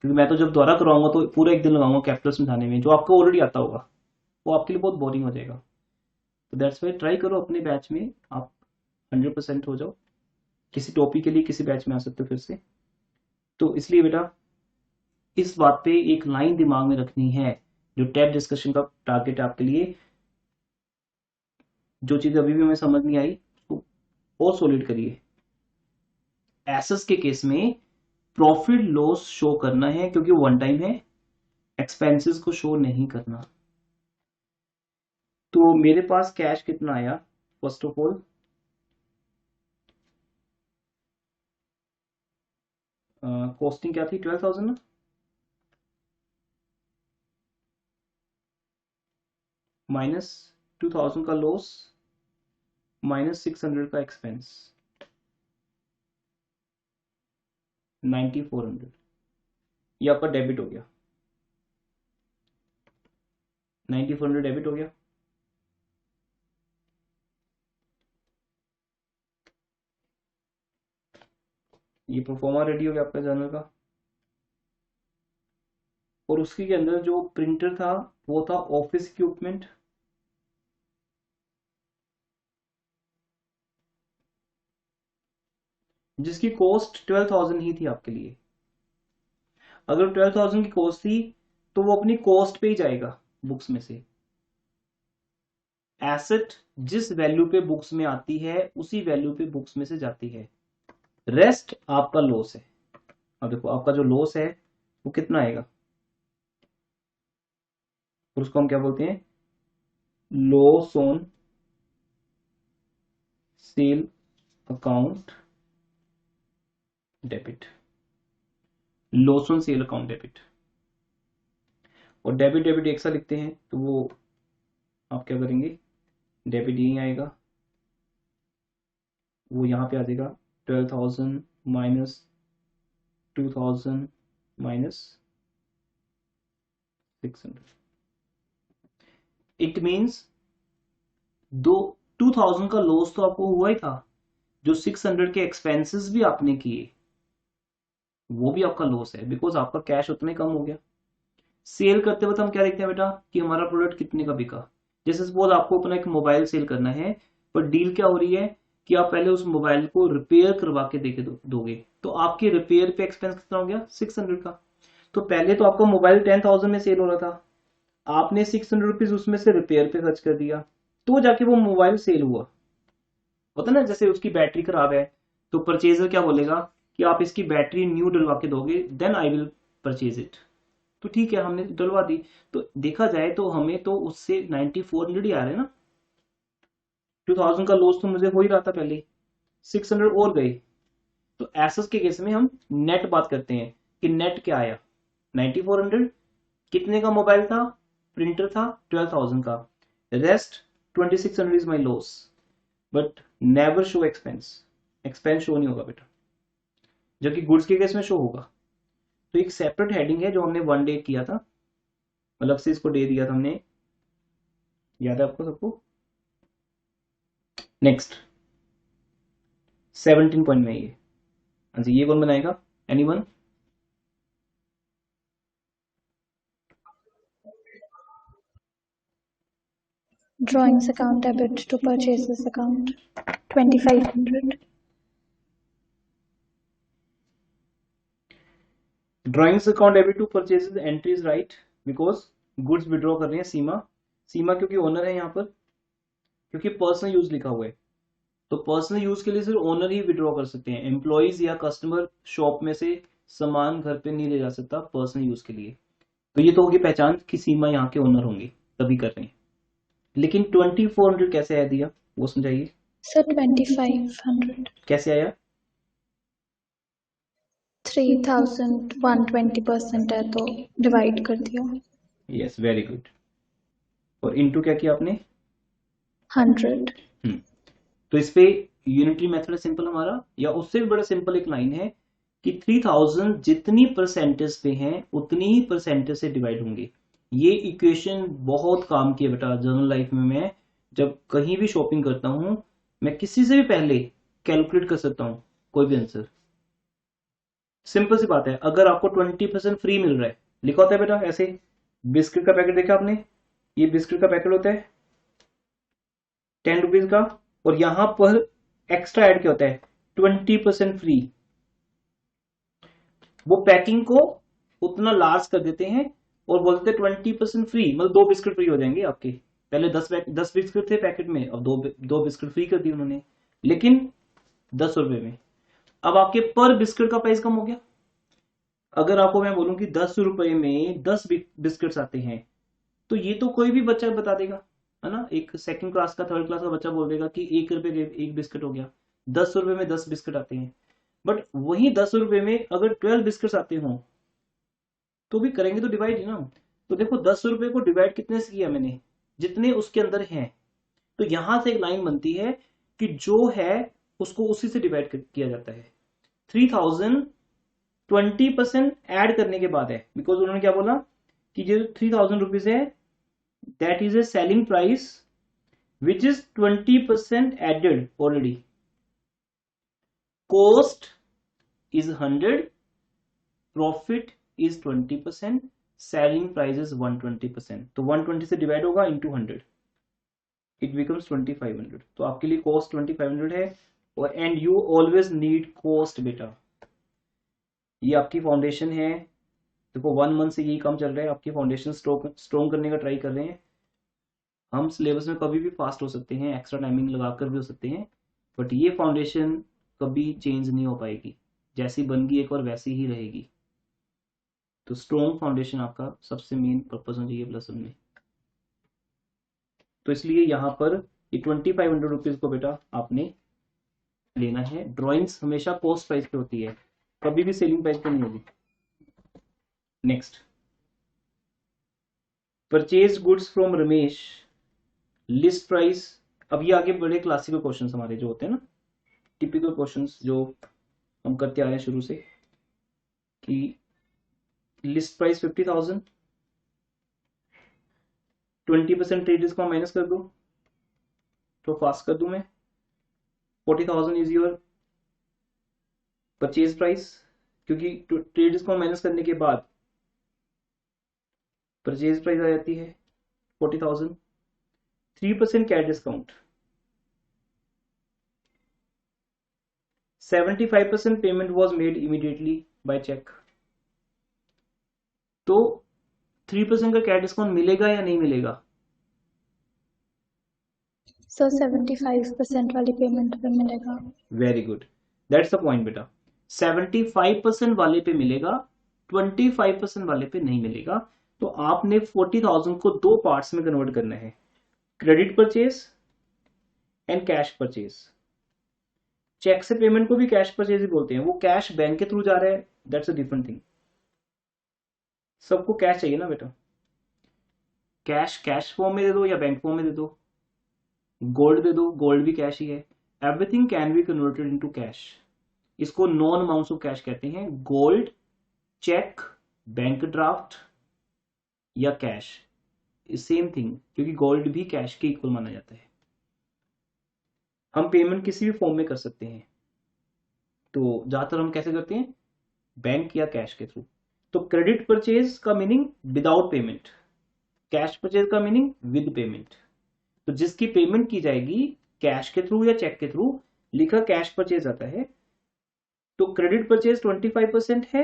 क्योंकि मैं तो जब दोबारा करवाऊंगा तो पूरा एक दिन लगाऊंगा कैपिटल समझाने में, जो आपको ऑलरेडी आता होगा वो आपके लिए बहुत बोरिंग हो जाएगा। तो दैट्स वाई ट्राई करो अपने बैच में आप 100% हो जाओ। किसी टॉपिक के लिए किसी बैच में आ सकते हो फिर से। तो इसलिए बेटा इस बात पे एक लाइन दिमाग में रखनी है, जो टैब डिस्कशन का टारगेट है आपके लिए। जो चीज अभी भी हमें समझ नहीं आई उसको और सॉलिड करिए। एसेस के केस में प्रॉफिट लॉस शो करना है क्योंकि वन टाइम है, एक्सपेंसेस को शो नहीं करना। तो मेरे पास कैश कितना आया, फर्स्ट ऑफ ऑल कॉस्टिंग क्या थी, 12,000 ना, माइनस 2,000 का लॉस, माइनस 600 का एक्सपेंस, 9,400। ये आपका डेबिट हो गया, 9,400 डेबिट हो गया। ये प्रोफॉर्मा रेडी हो गया आपका जर्नल का। और उसके के अंदर जो प्रिंटर था वो था ऑफिस इक्विपमेंट, जिसकी कॉस्ट 12,000 ही थी आपके लिए। अगर 12,000 की कॉस्ट थी तो वो अपनी कॉस्ट पे ही जाएगा बुक्स में से। एसेट जिस वैल्यू पे बुक्स में आती है उसी वैल्यू पे बुक्स में से जाती है। रेस्ट आपका लॉस है। अब देखो आपका जो लॉस है वो कितना आएगा, और उसको हम क्या बोलते हैं, loss on sale account debit, loss on sale account debit. और डेबिट डेबिट एक साथ लिखते हैं तो वो आप क्या करेंगे, डेबिट यही आएगा, वो यहां पे आ जाएगा 12,000 माइनस 2,000 माइनस 600। इट मीन्स 2,000 का लॉस तो आपको हुआ ही था, जो 600 के एक्सपेंसेस भी आपने किए वो भी आपका लॉस है, बिकॉज आपका कैश उतना ही कम हो गया। सेल करते वक्त हम क्या देखते हैं बेटा कि हमारा प्रोडक्ट कितने का बिका। जैसे सपोज आपको अपना एक मोबाइल सेल करना है, पर डील क्या हो रही है कि आप पहले उस मोबाइल को रिपेयर करवा के देके दोगे, तो आपके रिपेयर पे एक्सपेंस कितना हो गया, 600 का। तो पहले तो आपका मोबाइल 10,000 में सेल हो रहा था, आपने 600 रुपीज उसमें से रिपेयर पे खर्च कर दिया, तो जाके वो मोबाइल सेल हुआ। होता ना, जैसे उसकी बैटरी खराब है तो परचेजर क्या बोलेगा कि आप इसकी बैटरी न्यू डलवा के दोगे, then I will purchase it. तो ठीक है, हमने डलवा दी। तो देखा जाए तो हमें तो उससे 9400 ही आ रहे हैं ना। 2000 का लॉस तो मुझे हो ही रहा था पहले, 600 और गए। तो एसेस के केस में हम नेट बात करते हैं कि नेट क्या आया। 9400 कितने का मोबाइल था, प्रिंटर था 12000 का, rest 2600 is my loss. But never show expense, expense show नहीं होगा बेटा, जबकि गुड्स के केस में शो होगा। तो एक सेपरेट हेडिंग है जो हमने 1 डे किया था, मतलब से इसको दे दिया था हमने, याद है आपको सबको। नेक्स्ट 17 पॉइंट में ये, अच्छा ये कौन बनाएगा, anyone? Drawings account debit to purchases account 2500. Drawings account debit to purchases entry is right, because goods withdraw कर रहे हैं सीमा। सीमा क्योंकि ओनर है यहाँ पर, क्योंकि पर्सनल यूज लिखा हुआ है, तो पर्सनल यूज के लिए सिर्फ ओनर ही विड्रॉ कर सकते हैं। एम्प्लॉइज या कस्टमर शॉप में से सामान घर पे नहीं ले जा सकता पर्सनल यूज के लिए। तो ये तो होगी पहचान कि सीमा यहाँ के ओनर होंगे, तभी कर रहे हैं। लेकिन 2400 कैसे आया दिया, वो समझाइए। Sir, 2500. कैसे आया? 3000 120% है तो डिवाइड कर दिया। Yes, very good. और इनटू क्या किया आपने? 100. तो इस पे यूनिटरी मेथड सिंपल हमारा, या उससे भी बड़ा सिंपल एक लाइन है कि 3000 जितनी परसेंटेज पे हैं उतनी ही परसेंटेज से डिवाइड होंगे। ये इक्वेशन बहुत काम की है बेटा जनरल लाइफ में। मैं जब कहीं भी शॉपिंग करता हूं, मैं किसी से भी पहले कैलकुलेट कर सकता हूं कोई भी आंसर। सिंपल सी बात है, अगर आपको 20% फ्री मिल रहा है, लिखा होता है बेटा ऐसे, बिस्किट का पैकेट देखा आपने, ये बिस्किट का पैकेट होता है 10 रुपीज का, और यहां पर एक्स्ट्रा ऐड क्या होता है, 20% फ्री। वो पैकिंग को उतना लार्ज कर देते हैं और बोलते हैं 20% फ्री, मतलब 2 बिस्किट फ्री हो जाएंगे आपके। पहले 10 बिस्किट थे पैकेट में, अब दो बिस्किट फ्री कर दिए उन्होंने, लेकिन 10 रुपए में। अब आपके पर बिस्किट का प्राइस कम हो गया। अगर आपको मैं बोलूं कि 10 रुपए में 10 बिस्किट्स आते हैं, तो ये तो कोई भी बच्चा बता देगा, है ना। एक सेकंड क्लास का, थर्ड क्लास का बच्चा बोल देगा कि 1 रुपए एक बिस्किट हो गया, 10 रुपए में 10 बिस्किट आते हैं। बट वही 10 रुपए में अगर 12 बिस्किट्स आते हों तो भी करेंगे तो डिवाइड ही ना। तो देखो 10 रुपए को डिवाइड कितने से किया मैंने, जितने उसके अंदर हैं। तो यहां से एक लाइन बनती है कि जो है उसको उसी से डिवाइड किया जाता है। 3000 20% ऐड करने के बाद है, बिकॉज उन्होंने क्या बोला कि जो 3000 रुपीज है that is a selling price which is 20% added already. Cost is 100, profit is 20%, selling price is 120%. तो 120 से डिवाइड होगा into 100, it becomes 2500। तो आपके लिए cost 2500 है, और and you always need cost बेटा। ये आपकी फाउंडेशन है, देखो 1 मंथ से यही काम चल रहा है, आपकी फाउंडेशन स्ट्रॉन्ग करने का ट्राई कर रहे हैं हम। सिलेबस में कभी भी फास्ट हो सकते हैं, एक्स्ट्रा टाइमिंग लगाकर भी हो सकते हैं, बट ये फाउंडेशन कभी चेंज नहीं हो पाएगी, जैसी बन गई एक और वैसी ही रहेगी। तो स्ट्रॉन्ग फाउंडेशन आपका सबसे मेन पर्पस होना चाहिए प्लस में। तो इसलिए यहाँ पर ये 2500 रुपीज को बेटा आपने लेना है। ड्रॉइंग्स हमेशा कॉस्ट प्राइस पे होती है, कभी भी सेलिंग प्राइस पे नहीं होगी। Next, purchase goods from Ramesh, list price. अब ये आगे बड़े क्लासिकल क्वेश्चंस हमारे जो होते हैं ना, टिपिकल क्वेश्चंस जो हम करते आ रहे हैं शुरू से, कि list price 50,000, 20% trade risk minus कर दो, तो फास्ट कर दूं मैं, 40,000 इज योर परचेज प्राइस, क्योंकि ट्रेड रिस्क माइनस करने के बाद परचेज प्राइस आ जाती है 40,000। 3% cash discount, 75% payment was made immediately by cheque. तो 3% का कैश डिस्काउंट मिलेगा या नहीं मिलेगा? So 75% वाली पेमेंट पे मिलेगा. Very good, that's the point बेटा. 75% वाले पे मिलेगा, 25% वाले पे नहीं मिलेगा. तो आपने 40,000 को दो पार्ट्स में कन्वर्ट करना है, credit purchase and cash purchase. Cheque से पेमेंट को भी कैश परचेज ही बोलते हैं, वो कैश बैंक के थ्रू जा रहा है, दैट्स अ डिफरेंट थिंग. सबको कैश चाहिए ना बेटा, कैश फॉर्म में दे दो या बैंक फॉर्म में दे दो, गोल्ड दे दो, गोल्ड भी कैश ही है. Everything can be converted into cash. इसको नॉन अमाउंट्स ऑफ कैश कहते हैं. गोल्ड, चेक, बैंक ड्राफ्ट या कैश, सेम थिंग, क्योंकि गोल्ड भी कैश के इक्वल माना जाता है. हम पेमेंट किसी भी फॉर्म में कर सकते हैं. तो ज्यादातर हम कैसे करते हैं, बैंक या कैश के थ्रू. तो क्रेडिट परचेज का meaning without payment, cash purchase का मीनिंग विद पेमेंट. तो जिसकी पेमेंट की जाएगी कैश के थ्रू या चेक के थ्रू, लिखा कैश परचेज आता है. तो क्रेडिट परचेज 25% है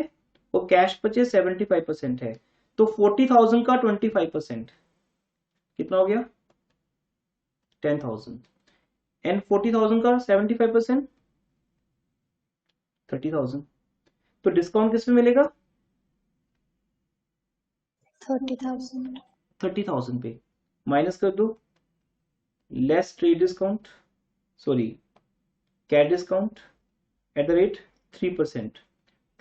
और कैश परचेज 75% है. तो 40,000 का 25% कितना हो गया, 10,000. एंड 40,000 का 75% 30,000. तो डिस्काउंट किस पे मिलेगा, 30,000. 30,000 पे. माइनस कर दो, less trade discount, sorry cash discount at the rate 3%.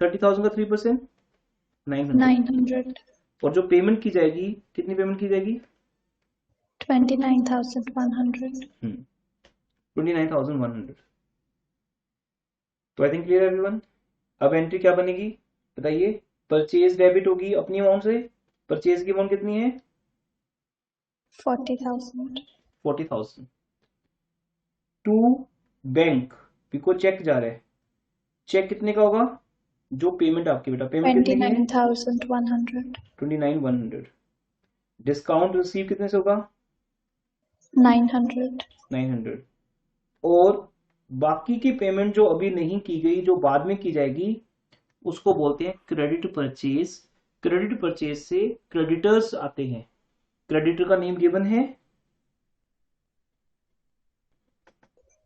30,000 का 3% 900. और जो पेमेंट की जाएगी, कितनी पेमेंट की जाएगी, 29,100. 29,100. तो आई थिंक क्लियर एवरीवन. अब एंट्री क्या बनेगी बताइए. परचेज डेबिट होगी अपनी अमाउंट से. परचेज की अमाउंट कितनी है, 40,000. 40,000 टू बैंक, बिकॉज चेक जा रहा है. चेक कितने का होगा, जो पेमेंट आपकी बेटा, पेमेंट कितनी है, 29,100. 29,100. डिस्काउंट रिसीव कितने से होगा, 900. और बाकी की पेमेंट जो अभी नहीं की गई, जो बाद में की जाएगी, उसको बोलते हैं क्रेडिट परचेज. क्रेडिट परचेज से क्रेडिटर्स आते हैं. क्रेडिटर का नेम गिवन है,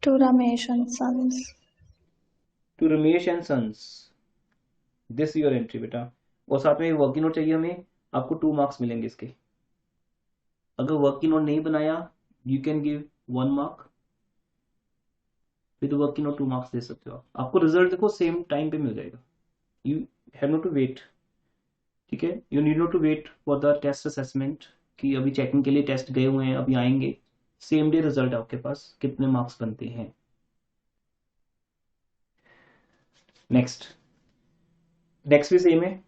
To Ramesh and Sons. To Ramesh and sons. This your entry बेटा. और साथ में वर्किंग नोट चाहिए हमें, आपको 2 मार्क्स मिलेंगे इसके. अगर वर्किंग नोट नहीं बनाया, you can give 1 mark. With working note 2 marks दे सकते हो. आपको रिजल्ट देखो सेम टाइम पे मिल जाएगा. You have not to wait, ठीक है. You need not to wait for the test assessment कि अभी चेकिंग के लिए टेस्ट गए हुए हैं, अभी आएंगे. सेम डे रिजल्ट आपके पास, कितने मार्क्स बनते हैं. नेक्स्ट भी सेम है.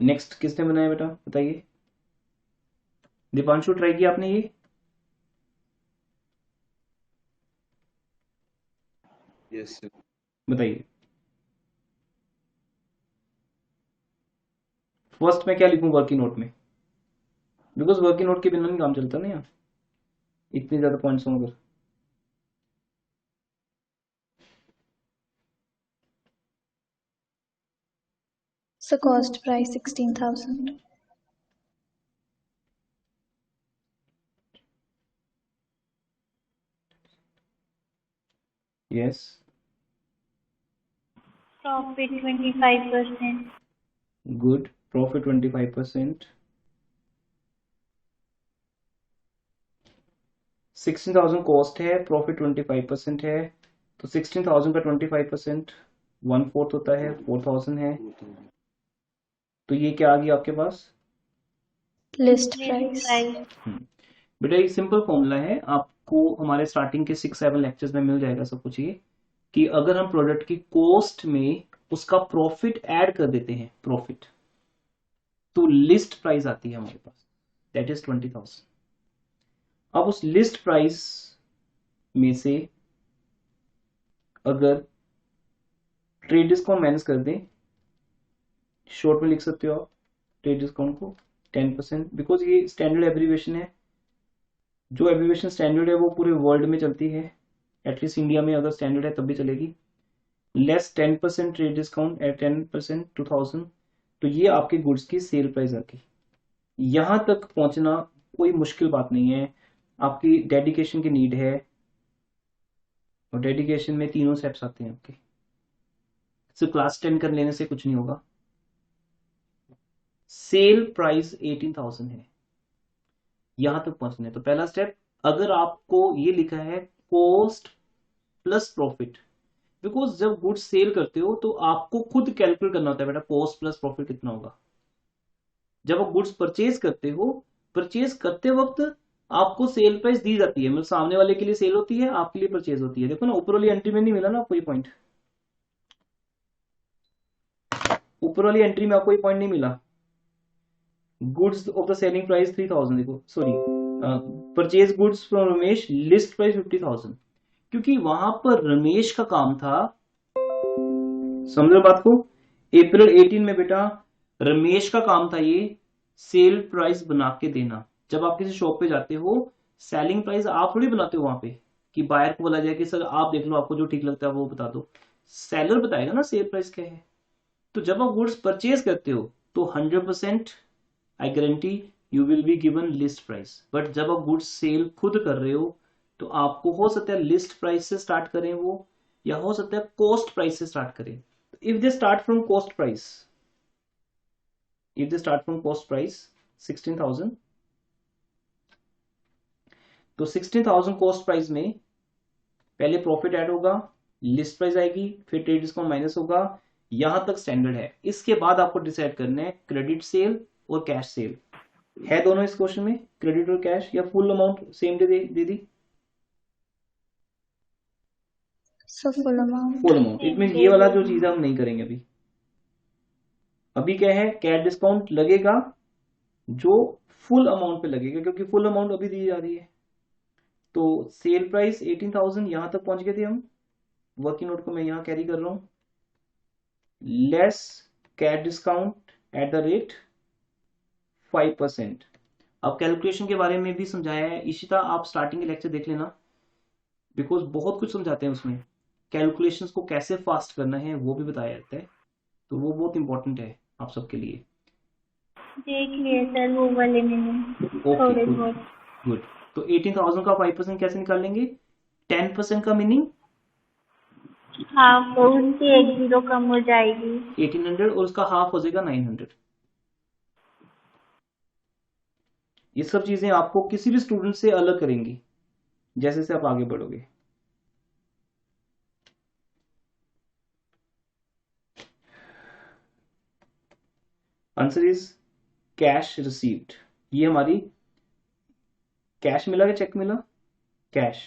नेक्स्ट किसने बनाया बेटा बताइए. दीपांशु ट्राई किया आपने ये, Yes, sir. बताइए. फर्स्ट में क्या लिखूं वर्किंग नोट में, बिकॉज वर्किंग नोट के बिना नहीं काम चलता ना यार, इतने ज्यादा पॉइंट्स होंगे. So cost price 16,000. Yes. Profit 25%. Good. Profit 25%. 16,000 cost है, प्रॉफिट 25% है. तो 16,000 का 25% 1/4 होता है, 4,000 है. तो ये क्या आ गया आपके पास, List price. बेटा एक सिंपल फॉर्मूला है, आपको हमारे स्टार्टिंग के 6-7 लेक्चर्स में मिल जाएगा सब कुछ. ये कि अगर हम प्रोडक्ट की कॉस्ट में उसका प्रॉफिट ऐड कर देते हैं, प्रॉफिट, तो लिस्ट प्राइस आती है हमारे पास, दैट इज 20,000. अब उस लिस्ट प्राइस में से अगर ट्रेड डिस्काउंट माइनस कर दें, शॉर्ट में लिख सकते हो आप ट्रेड डिस्काउंट को 10%, बिकॉज ये स्टैंडर्ड एब्रीविएशन है. जो एब्रीविएशन स्टैंडर्ड है वो पूरे वर्ल्ड में चलती है, एटलीस्ट इंडिया में अगर स्टैंडर्ड है तब भी चलेगी. लेस 10% ट्रेड डिस्काउंट एट 10% 2000, तो ये आपके गुड्स की सेल प्राइस आ गई। यहां तक पहुंचना कोई मुश्किल बात नहीं है, आपकी डेडिकेशन की नीड है, और डेडिकेशन में तीनों स्टेप्स आते हैं आपके, सिर्फ क्लास 10 कर लेने से कुछ नहीं होगा। सेल प्राइस 18,000 है, यहां तक पहुंचना है। तो पहला स्टेप, अगर आपको ये लिखा है कॉस्ट प्लस प्रॉफिट, बिकॉज जब गुड्स सेल करते हो तो आपको खुद कैलकुलेट करना होता है बेटा कॉस्ट प्लस प्रॉफिट कितना होगा। जब आप गुड्स परचेज करते हो, परचेज करते वक्त आपको सेल प्राइस दी जाती है, मतलब सामने वाले के लिए सेल होती है, आपके लिए परचेज होती है। देखो ना, ऊपर वाली एंट्री में नहीं मिला ना आपको ये पॉइंट, ऊपर वाली एंट्री में आपको ये पॉइंट नहीं मिला। Goods of the selling price 3000, देखो sorry, purchase goods from Ramesh, list price 50,000, क्योंकि वहां पर रमेश का काम था, समझो बात को, अप्रैल 18 में बेटा रमेश का काम था ये सेल प्राइस बना के देना। जब आप किसी शॉप पे जाते हो, सेलिंग प्राइस आप थोड़ी बनाते हो वहां पे कि बायर को बोला जाए कि सर आप देख लो, आपको जो ठीक लगता है वो बता दो, सेलर बताएगा ना सेल प्राइस क्या है। तो जब आप गुड्स परचेज करते हो तो 100% I guarantee you will be given list price, but जब आप गुड्स सेल खुद कर रहे हो तो आपको हो सकता है लिस्ट प्राइस से स्टार्ट करें वो, या हो सकता है कॉस्ट प्राइस से स्टार्ट करें। If they start from cost price, if they start from cost price 16,000, तो 16,000 कॉस्ट प्राइस में पहले प्रॉफिट ऐड होगा, लिस्ट प्राइस आएगी, फिर ट्रेड डिस्काउंट माइनस होगा, यहां तक स्टैंडर्ड है। इसके बाद आपको डिसाइड करना है क्रेडिट सेल और कैश सेल है दोनों इस क्वेश्चन में, क्रेडिट और कैश, या full amount same day they the. So full amount. Full amount, it mean ये वाला जो चीज है हम नहीं करेंगे अभी। अभी क्या है, कैश डिस्काउंट लगेगा जो फुल अमाउंट पे लगेगा, क्योंकि फुल अमाउंट अभी दी जा रही है। तो सेल प्राइस 18,000 यहां तक पहुंच गए थे हम, वर्किंग नोट को मैं यहां कैरी कर रहा हूं, less cash discount at the rate 5%। अब कैलकुलेशन के बारे में भी समझाया है इशिता, आप स्टार्टिंग के लेक्चर देख लेना, बिकॉज बहुत कुछ समझाते हैं उसमें, कैलकुलेशंस को कैसे फास्ट करना है वो भी बताया जाता है, तो वो बहुत इंपॉर्टेंट है आप सबके लिए। देख लिए सर वो वाले मैंने ओके थोड़े गुड बहुत। गुड। तो 18,000 का 5% कैसे निकाल लेंगे, 10% का मीनिंग हाफ, उनसे 1 जीरो कम हो जाएगी। 1800 और उसका हाफ हो जाएगा 900। ये सब चीजें आपको किसी भी स्टूडेंट से अलग करेंगी जैसे जैसे आप आगे बढ़ोगे। Answer is cash received. ये हमारी कैश मिला क्या चेक मिला, कैश,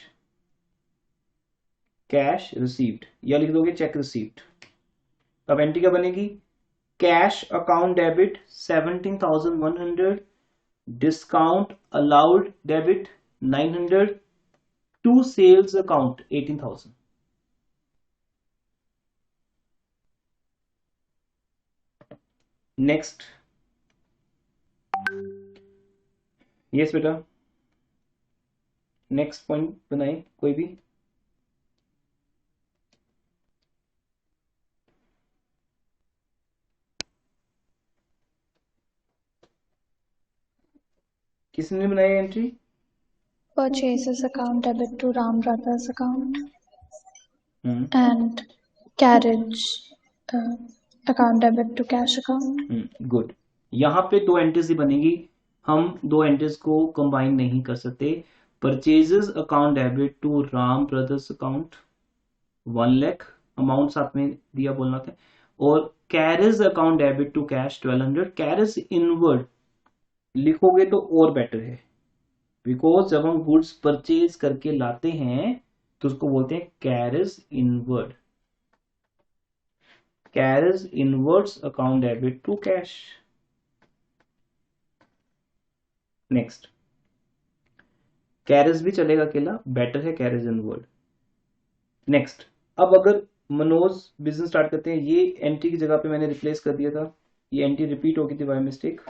कैश रिसीव्ड, या लिख दोगे चेक रिसीव्ड। अब एंट्री क्या बनेगी, cash account debit 17,100, discount allowed debit 900, to sales account 18,000। Next, yes बेटा, नेक्स्ट पॉइंट बनाए कोई भी। किसने बनाई entry, Purchases account debit to Ram Brothers account and carriage account debit to cash account. Good. यहाँ पे दो एंट्रीज ही बनेगी, हम दो एंट्रीज को कंबाइन नहीं कर सकते। Purchases account debit to Ram brothers account 1 lakh, amount साथ में दिया बोलना था, और carriage account debit to cash 1200। Carriage inward लिखोगे तो और बेटर है, बिकॉज जब हम गुड्स परचेज करके लाते हैं तो उसको बोलते हैं carriage inward, carriage inwards account debit to cash. Next, carriage भी चलेगा अकेला, बेटर है कैरेज इनवर्ड। नेक्स्ट, अब अगर मनोज बिजनेस स्टार्ट करते हैं, ये एंट्री की जगह पे मैंने रिप्लेस कर दिया था, ये एंट्री रिपीट हो गई थी बाय मिस्टेक।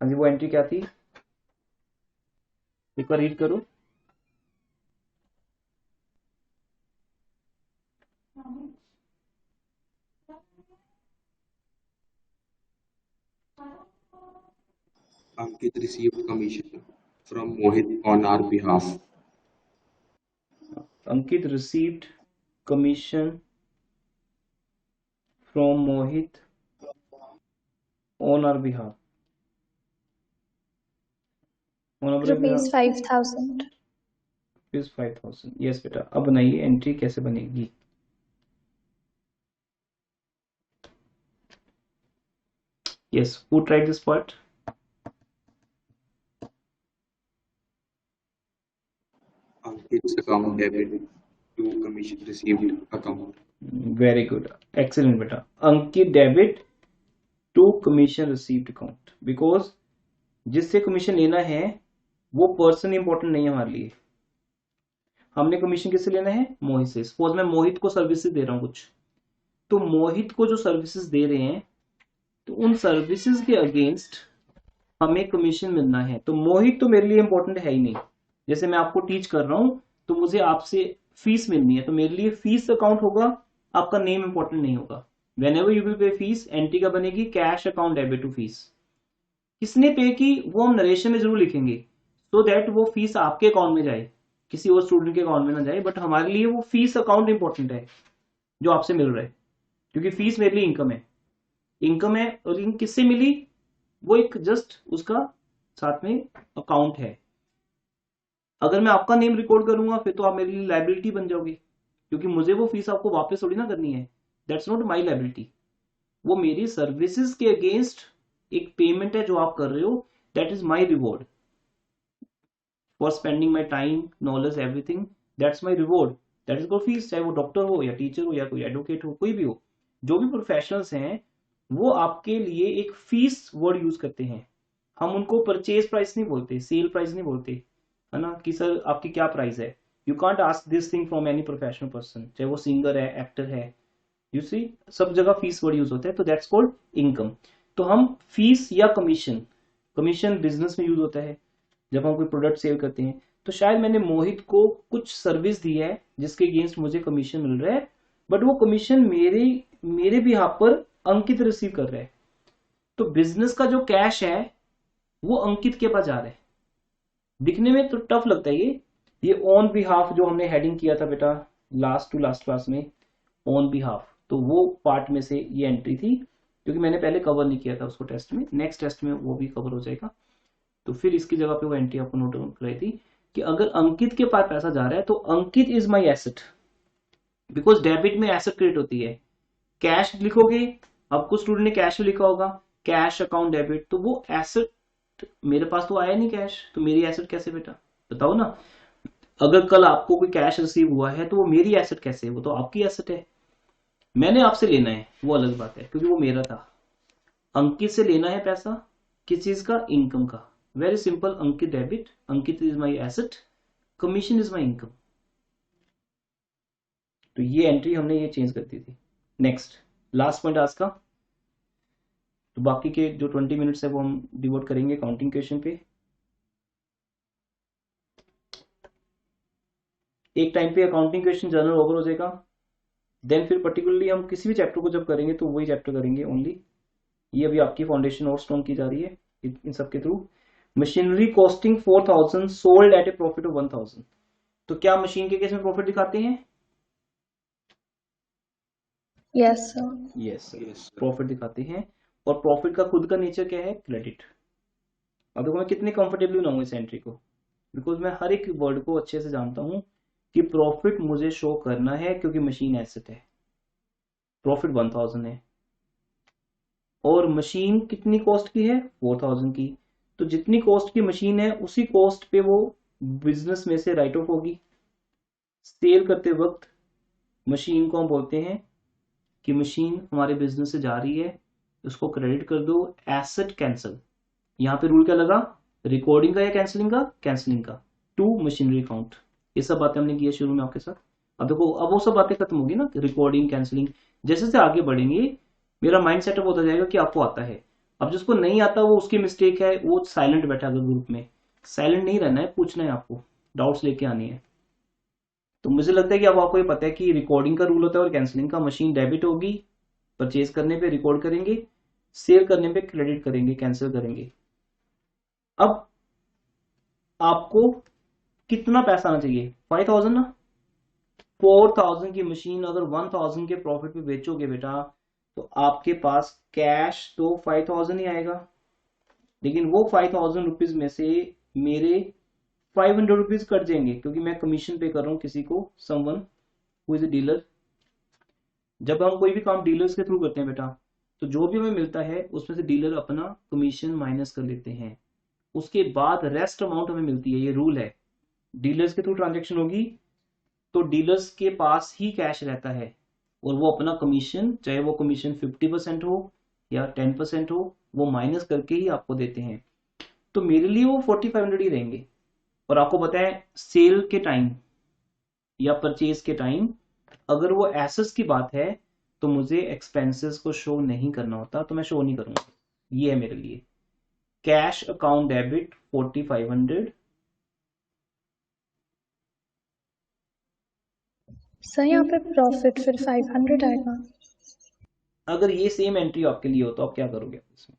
हाँ जी, वो एंट्री क्या थी, एक बार रीड करो। Ankit received commission from Mohit on our behalf. Ankit received commission from Mohit on our behalf. On our Rupees behalf 5,000. is 5,000. Yes बेटा, अब बनाइए एंट्री कैसे बनेगी. Yes, who tried this part? Ankit's account debit to commission received account. Very good, excellent बेटा. Ankit debit to commission received account, because जिससे कमीशन लेना है वो पर्सन इंपॉर्टेंट नहीं है हमारे लिए. हमने कमीशन किससे लेना है? मोहित से. सपोज मैं मोहित को सर्विसेज दे रहा हूँ कुछ, तो मोहित को जो सर्विसेज दे रहे हैं तो उन सर्विसेज के अगेंस्ट हमें कमीशन मिलना है. तो मोहित तो मेरे लिए इंपॉर्टेंट है ही नहीं. जैसे मैं आपको टीच कर रहा हूं तो मुझे आपसे फीस मिलनी है, तो मेरे लिए फीस अकाउंट होगा, आपका नेम इंपॉर्टेंट नहीं होगा. Whenever you will pay fees, एंट्री का बनेगी cash account debit to fees. किसने पे की वो हम नरेशन में जरूर लिखेंगे, सो दैट वो फीस आपके अकाउंट में जाए, किसी और स्टूडेंट के अकाउंट में ना जाए. बट हमारे लिए वो फीस अकाउंट इंपॉर्टेंट है जो आपसे मिल रहा है, क्योंकि फीस मेरे लिए इनकम है. इनकम है और इनकम किससे मिली, वो एक जस्ट उसका साथ में अकाउंट है. अगर मैं आपका नेम रिकॉर्ड करूंगा फिर तो आप मेरे लिए लाइबिलिटी बन जाओगे, क्योंकि मुझे वो फीस आपको वापस थोड़ी ना करनी है. That's not my liability. वो मेरी सर्विसेज के अगेंस्ट एक पेमेंट है जो आप कर रहे हो. That is my reward for spending my time, knowledge, everything. That's my reward. That is called fees. चाहे वो डॉक्टर हो या टीचर हो या कोई एडवोकेट हो, कोई भी हो, जो भी प्रोफेशनल्स हैं वो आपके लिए एक फीस वर्ड यूज करते हैं. हम उनको परचेज प्राइस नहीं बोलते, सेल प्राइस नहीं बोलते, है ना, कि सर आपकी क्या प्राइस है. You can't ask this thing from any professional person, चाहे वो सिंगर है, एक्टर है. यू सी, सब जगह फीस वर्ड यूज होता है. तो दैट्स कॉल्ड इनकम. तो हम फीस या कमीशन, कमीशन बिजनेस में यूज होता है जब हम कोई प्रोडक्ट सेल करते हैं. तो शायद मैंने मोहित को कुछ सर्विस दी है जिसके अगेंस्ट मुझे कमीशन मिल रहा है, बट वो कमीशन मेरे बिहाफ पर अंकित रिसीव कर रहा है. तो बिजनेस का जो कैश है वो अंकित के पास जा रहा है. दिखने में तो टफ लगता है ये ऑन बिहाफ जो हमने हेडिंग किया था बेटा लास्ट टू लास्ट क्लास में, ऑन बिहाफ, तो वो पार्ट में से ये एंट्री थी, क्योंकि मैंने पहले कवर नहीं किया था उसको टेस्ट में. नेक्स्ट टेस्ट में वो भी कवर हो जाएगा. तो फिर इसकी जगह पे वो एंट्री आपको नोट डाउन कराई थी कि अगर अंकित के पास पैसा जा रहा है तो Ankit is my asset, because debit में एसेट क्रिएट होती है. कैश लिखोगे, अब कुछ स्टूडेंट ने कैश भी लिखा होगा, कैश अकाउंट डेबिट, तो वो एसेट मेरे पास तो आया नहीं कैश, तो मेरी एसेट कैसे बेटा, बताओ ना. अगर कल आपको कोई कैश रिसीव हुआ है तो वो मेरी एसेट कैसे है, वो तो आपकी एसेट है. मैंने आपसे लेना है वो अलग बात है, क्योंकि वो मेरा था. अंकित से लेना है पैसा, किस चीज का, इनकम का. Very simple, Ankit debit, Ankit is my asset, commission is my income. तो ये एंट्री हमने ये चेंज कर दी थी. नेक्स्ट लास्ट पॉइंट आज का. तो बाकी के जो 20 मिनट्स है वो हम डिवोट करेंगे काउंटिंग क्वेश्चन पे. एक टाइम पे अकाउंटिंग क्वेश्चन जनरल ओवर हो जाएगा. देन फिर पर्टिकुलरली हम किसी भी चैप्टर को जब करेंगे तो वही चैप्टर करेंगे ओनली. ये अभी आपकी फाउंडेशन और स्ट्रॉन्ग की जा रही है इन सब के through. Machinery costing 4,000 sold at A profit of 1,000. तो क्या मशीन के केस में प्रॉफिट दिखाते हैं? Yes, sir. यस, प्रॉफिट दिखाते हैं. और प्रॉफिट का खुद का नेचर क्या है? क्रेडिट. अब देखो मैं कितने कंफर्टेबली बनाऊंगा इस एंट्री को, बिकॉज मैं हर एक वर्ड को अच्छे से जानता हूं कि प्रॉफिट मुझे शो करना है, क्योंकि मशीन एसेट है. प्रॉफिट 1,000 है और मशीन कितनी कॉस्ट की है? 4,000 की. तो जितनी कॉस्ट की मशीन है उसी कॉस्ट पे वो बिजनेस में से राइट ऑफ होगी. सेल करते वक्त मशीन को हम बोलते हैं कि मशीन हमारे बिजनेस से जा रही है, उसको क्रेडिट कर दो, एसेट कैंसिल. यहाँ पे रूल क्या लगा? रिकॉर्डिंग का या कैंसिलिंग का? कैंसिलिंग का, टू मशीनरी अकाउंट. ये सब बातें हमने की है शुरू में आपके साथ. अब देखो अब वो सब बातें खत्म होगी ना, रिकॉर्डिंग, कैंसिलिंग. जैसे जैसे आगे बढ़ेंगे मेरा माइंड सेटअप होता जाएगा कि आपको आता है. अब जिसको नहीं आता वो उसकी मिस्टेक है, वो साइलेंट बैठा अगर ग्रुप में. साइलेंट नहीं रहना है, पूछना है आपको, डाउट्स लेके आनी है. तो मुझे लगता है कि अब आपको ये पता है कि रिकॉर्डिंग का रूल होता है और कैंसिलिंग का. मशीन डेबिट होगी, परचेज करने पे रिकॉर्ड करेंगे, सेल करने पे क्रेडिट करेंगे, कैंसिल करेंगे. अब आपको कितना पैसा आना चाहिए? 5000 ना। 4000 की मशीन अगर 1000 के प्रॉफिट पे बेचोगे बेटा, तो आपके पास कैश तो 5000 ही आएगा, लेकिन वो 5000 रुपीज में से मेरे 500 रुपीज कट जाएंगे, क्योंकि मैं कमीशन पे कर रहा हूँ किसी को, someone who is a dealer. जब हम कोई भी काम डीलर्स के थ्रू करते हैं बेटा, तो जो भी हमें मिलता है उसमें से डीलर अपना कमीशन माइनस कर लेते हैं, उसके बाद रेस्ट अमाउंट हमें मिलती है। ये रूल है, डीलर्स के थ्रू ट्रांजेक्शन होगी तो डीलर्स के पास ही कैश रहता है, और वो अपना कमीशन, चाहे वो कमीशन 50% हो या 10% हो, वो माइनस करके ही आपको देते हैं। तो मेरे लिए वो 4500 ही रहेंगे। और आपको पता है सेल के टाइम या परचेज के टाइम अगर वो एसेट्स की बात है तो मुझे एक्सपेंसेस को शो नहीं करना होता, तो मैं शो नहीं करूंगा। ये है मेरे लिए कैश अकाउंट डेबिट 4500। सर यहाँ पे प्रॉफिट फिर 500 आएगा। अगर ये सेम एंट्री आपके लिए हो तो आप क्या करोगे इसमें?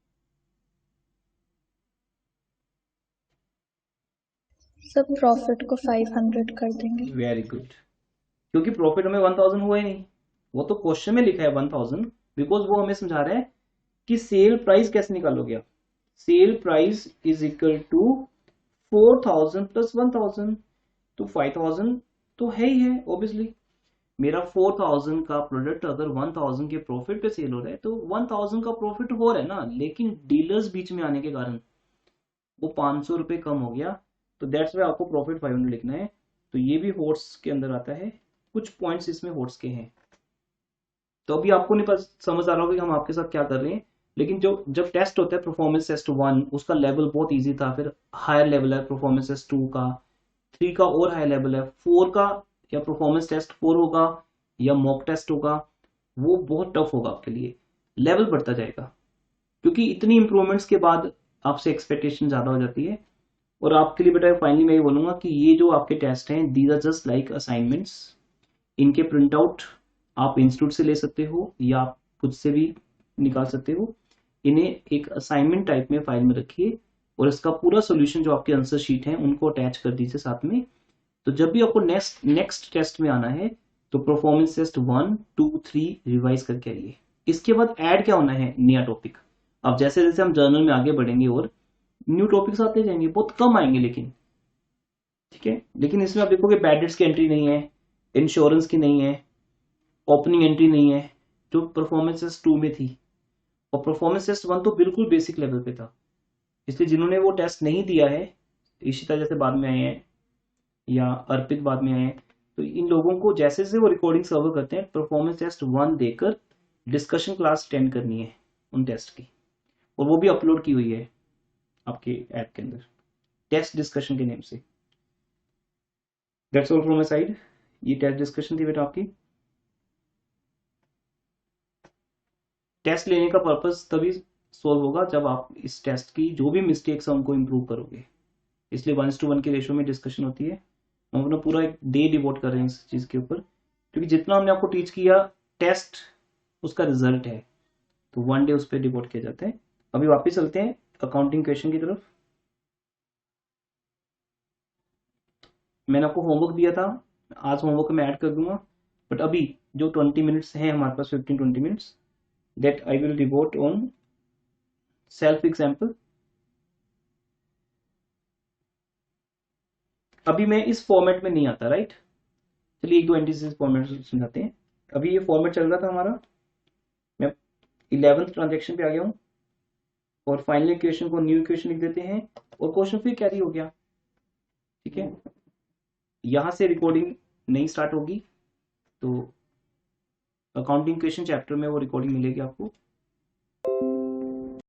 सर प्रॉफिट को 500 कर देंगे। वेरी गुड, क्योंकि प्रॉफिट हमें 1000 हुआ ही नहीं, वो तो क्वेश्चन में लिखा है 1000, बिकॉज वो हमें समझा रहा है कि सेल प्राइस कैसे निकालोगे आप। Sale price is equal to 4000 plus 1000, तो 5000 तो है ही है ऑब्वियसली। मेरा 4000 का प्रोडक्ट अगर 1000 के प्रॉफिट पे सेल हो रहा है तो 1000 का प्रॉफिट हो रहा है ना, लेकिन डीलर्स बीच में आने के कारण वो 500 रुपए कम हो गया, तो दैट्स वाई आपको प्रॉफिट 500 लिखना है। तो ये भी होट्स के अंदर आता है, कुछ पॉइंट्स इसमें होट्स के हैं। तो अभी आपको नहीं समझ आ रहा होगा कि हम आपके साथ क्या कर रहे हैं, लेकिन जब टेस्ट होता है परफॉर्मेंस टेस्ट 1, उसका लेवल बहुत इजी था, फिर हायर लेवल है परफॉर्मेंस टेस्ट 2 का, 3 का और हाई लेवल है, 4 का या परफॉर्मेंस टेस्ट 4 होगा या मॉक टेस्ट होगा, वो बहुत टफ होगा आपके लिए, लेवल बढ़ता जाएगा, क्योंकि इतनी इंप्रूवमेंट्स के बाद आपसे एक्सपेक्टेशन ज्यादा हो जाती है। और आपके लिए बेटा फाइनली मैं ये बोलूंगा कि ये जो आपके टेस्ट हैं, these are just like assignments. इनके प्रिंट आउट आप इंस्टीट्यूट से ले सकते हो या आप खुद से भी निकाल सकते हो। इन्हें एक असाइनमेंट टाइप में फाइल में रखिए और इसका पूरा सोल्यूशन जो आपके आंसर शीट है उनको अटैच कर दीजिए साथ में। तो जब भी आपको नेक्स्ट टेस्ट में आना है तो परफॉर्मेंस टेस्ट 1, 2, 3 रिवाइज करके आइए। इसके बाद ऐड क्या होना है, नया टॉपिक। अब जैसे जैसे हम जर्नल में आगे बढ़ेंगे और न्यू टॉपिक्स आते जाएंगे, बहुत कम आएंगे लेकिन, ठीक है। लेकिन इसमें आप देखोगे बैड डेट्स की एंट्री नहीं है, इंश्योरेंस की नहीं है, ओपनिंग एंट्री नहीं है, जो परफॉर्मेंस टेस्ट 2 में थी। और परफॉर्मेंस टेस्ट 1 तो बिल्कुल बेसिक लेवल पे था, इसलिए जिन्होंने वो टेस्ट नहीं दिया है, इशिता जैसे बाद में आए हैं या अर्पित बाद में आए हैं, तो इन लोगों को जैसे जैसे वो रिकॉर्डिंग सर्व करते हैं परफॉर्मेंस टेस्ट 1 देकर डिस्कशन क्लास अटेंड करनी है उन टेस्ट की, और वो भी अपलोड की हुई है आपके ऐप के अंदर टेस्ट डिस्कशन के नेम से। That's all from my side. ये टेस्ट डिस्कशन थी बेटा आपकी। टेस्ट लेने का पर्पस तभी सोल्व होगा जब आप इस टेस्ट की जो भी मिस्टेक्स है उनको इम्प्रूव करोगे, इसलिए 1:1 की रेशो में डिस्कशन होती है। हम अपना पूरा एक डे डिवोट कर रहे हैं इस चीज के ऊपर, क्योंकि जितना हमने आपको टीच किया टेस्ट उसका रिजल्ट है, तो 1 डे उस पर डिवोट किया जाता है। अभी वापस चलते हैं अकाउंटिंग क्वेश्चन की तरफ। मैंने आपको होमवर्क दिया था, आज होमवर्क में ऐड कर दूंगा, बट अभी जो 20 मिनट्स हैं हमारे पास, 15-20 minutes, that I will devote on self example। अभी मैं इस फॉर्मेट में नहीं आता, राइट। चलिए एक दो एंट्रीज फॉर्मेट समझाते हैं। अभी ये फॉर्मेट चल रहा था हमारा, मैं 11th ट्रांजेक्शन पे आ गया हूँ और फाइनल इक्वेशन को न्यू इक्वेशन लिख देते हैं और क्वेश्चन फिर कैरी हो गया, ठीक है। यहां से रिकॉर्डिंग नहीं स्टार्ट होगी, तो अकाउंटिंग क्वेश्चन चैप्टर में वो रिकॉर्डिंग मिलेगी आपको।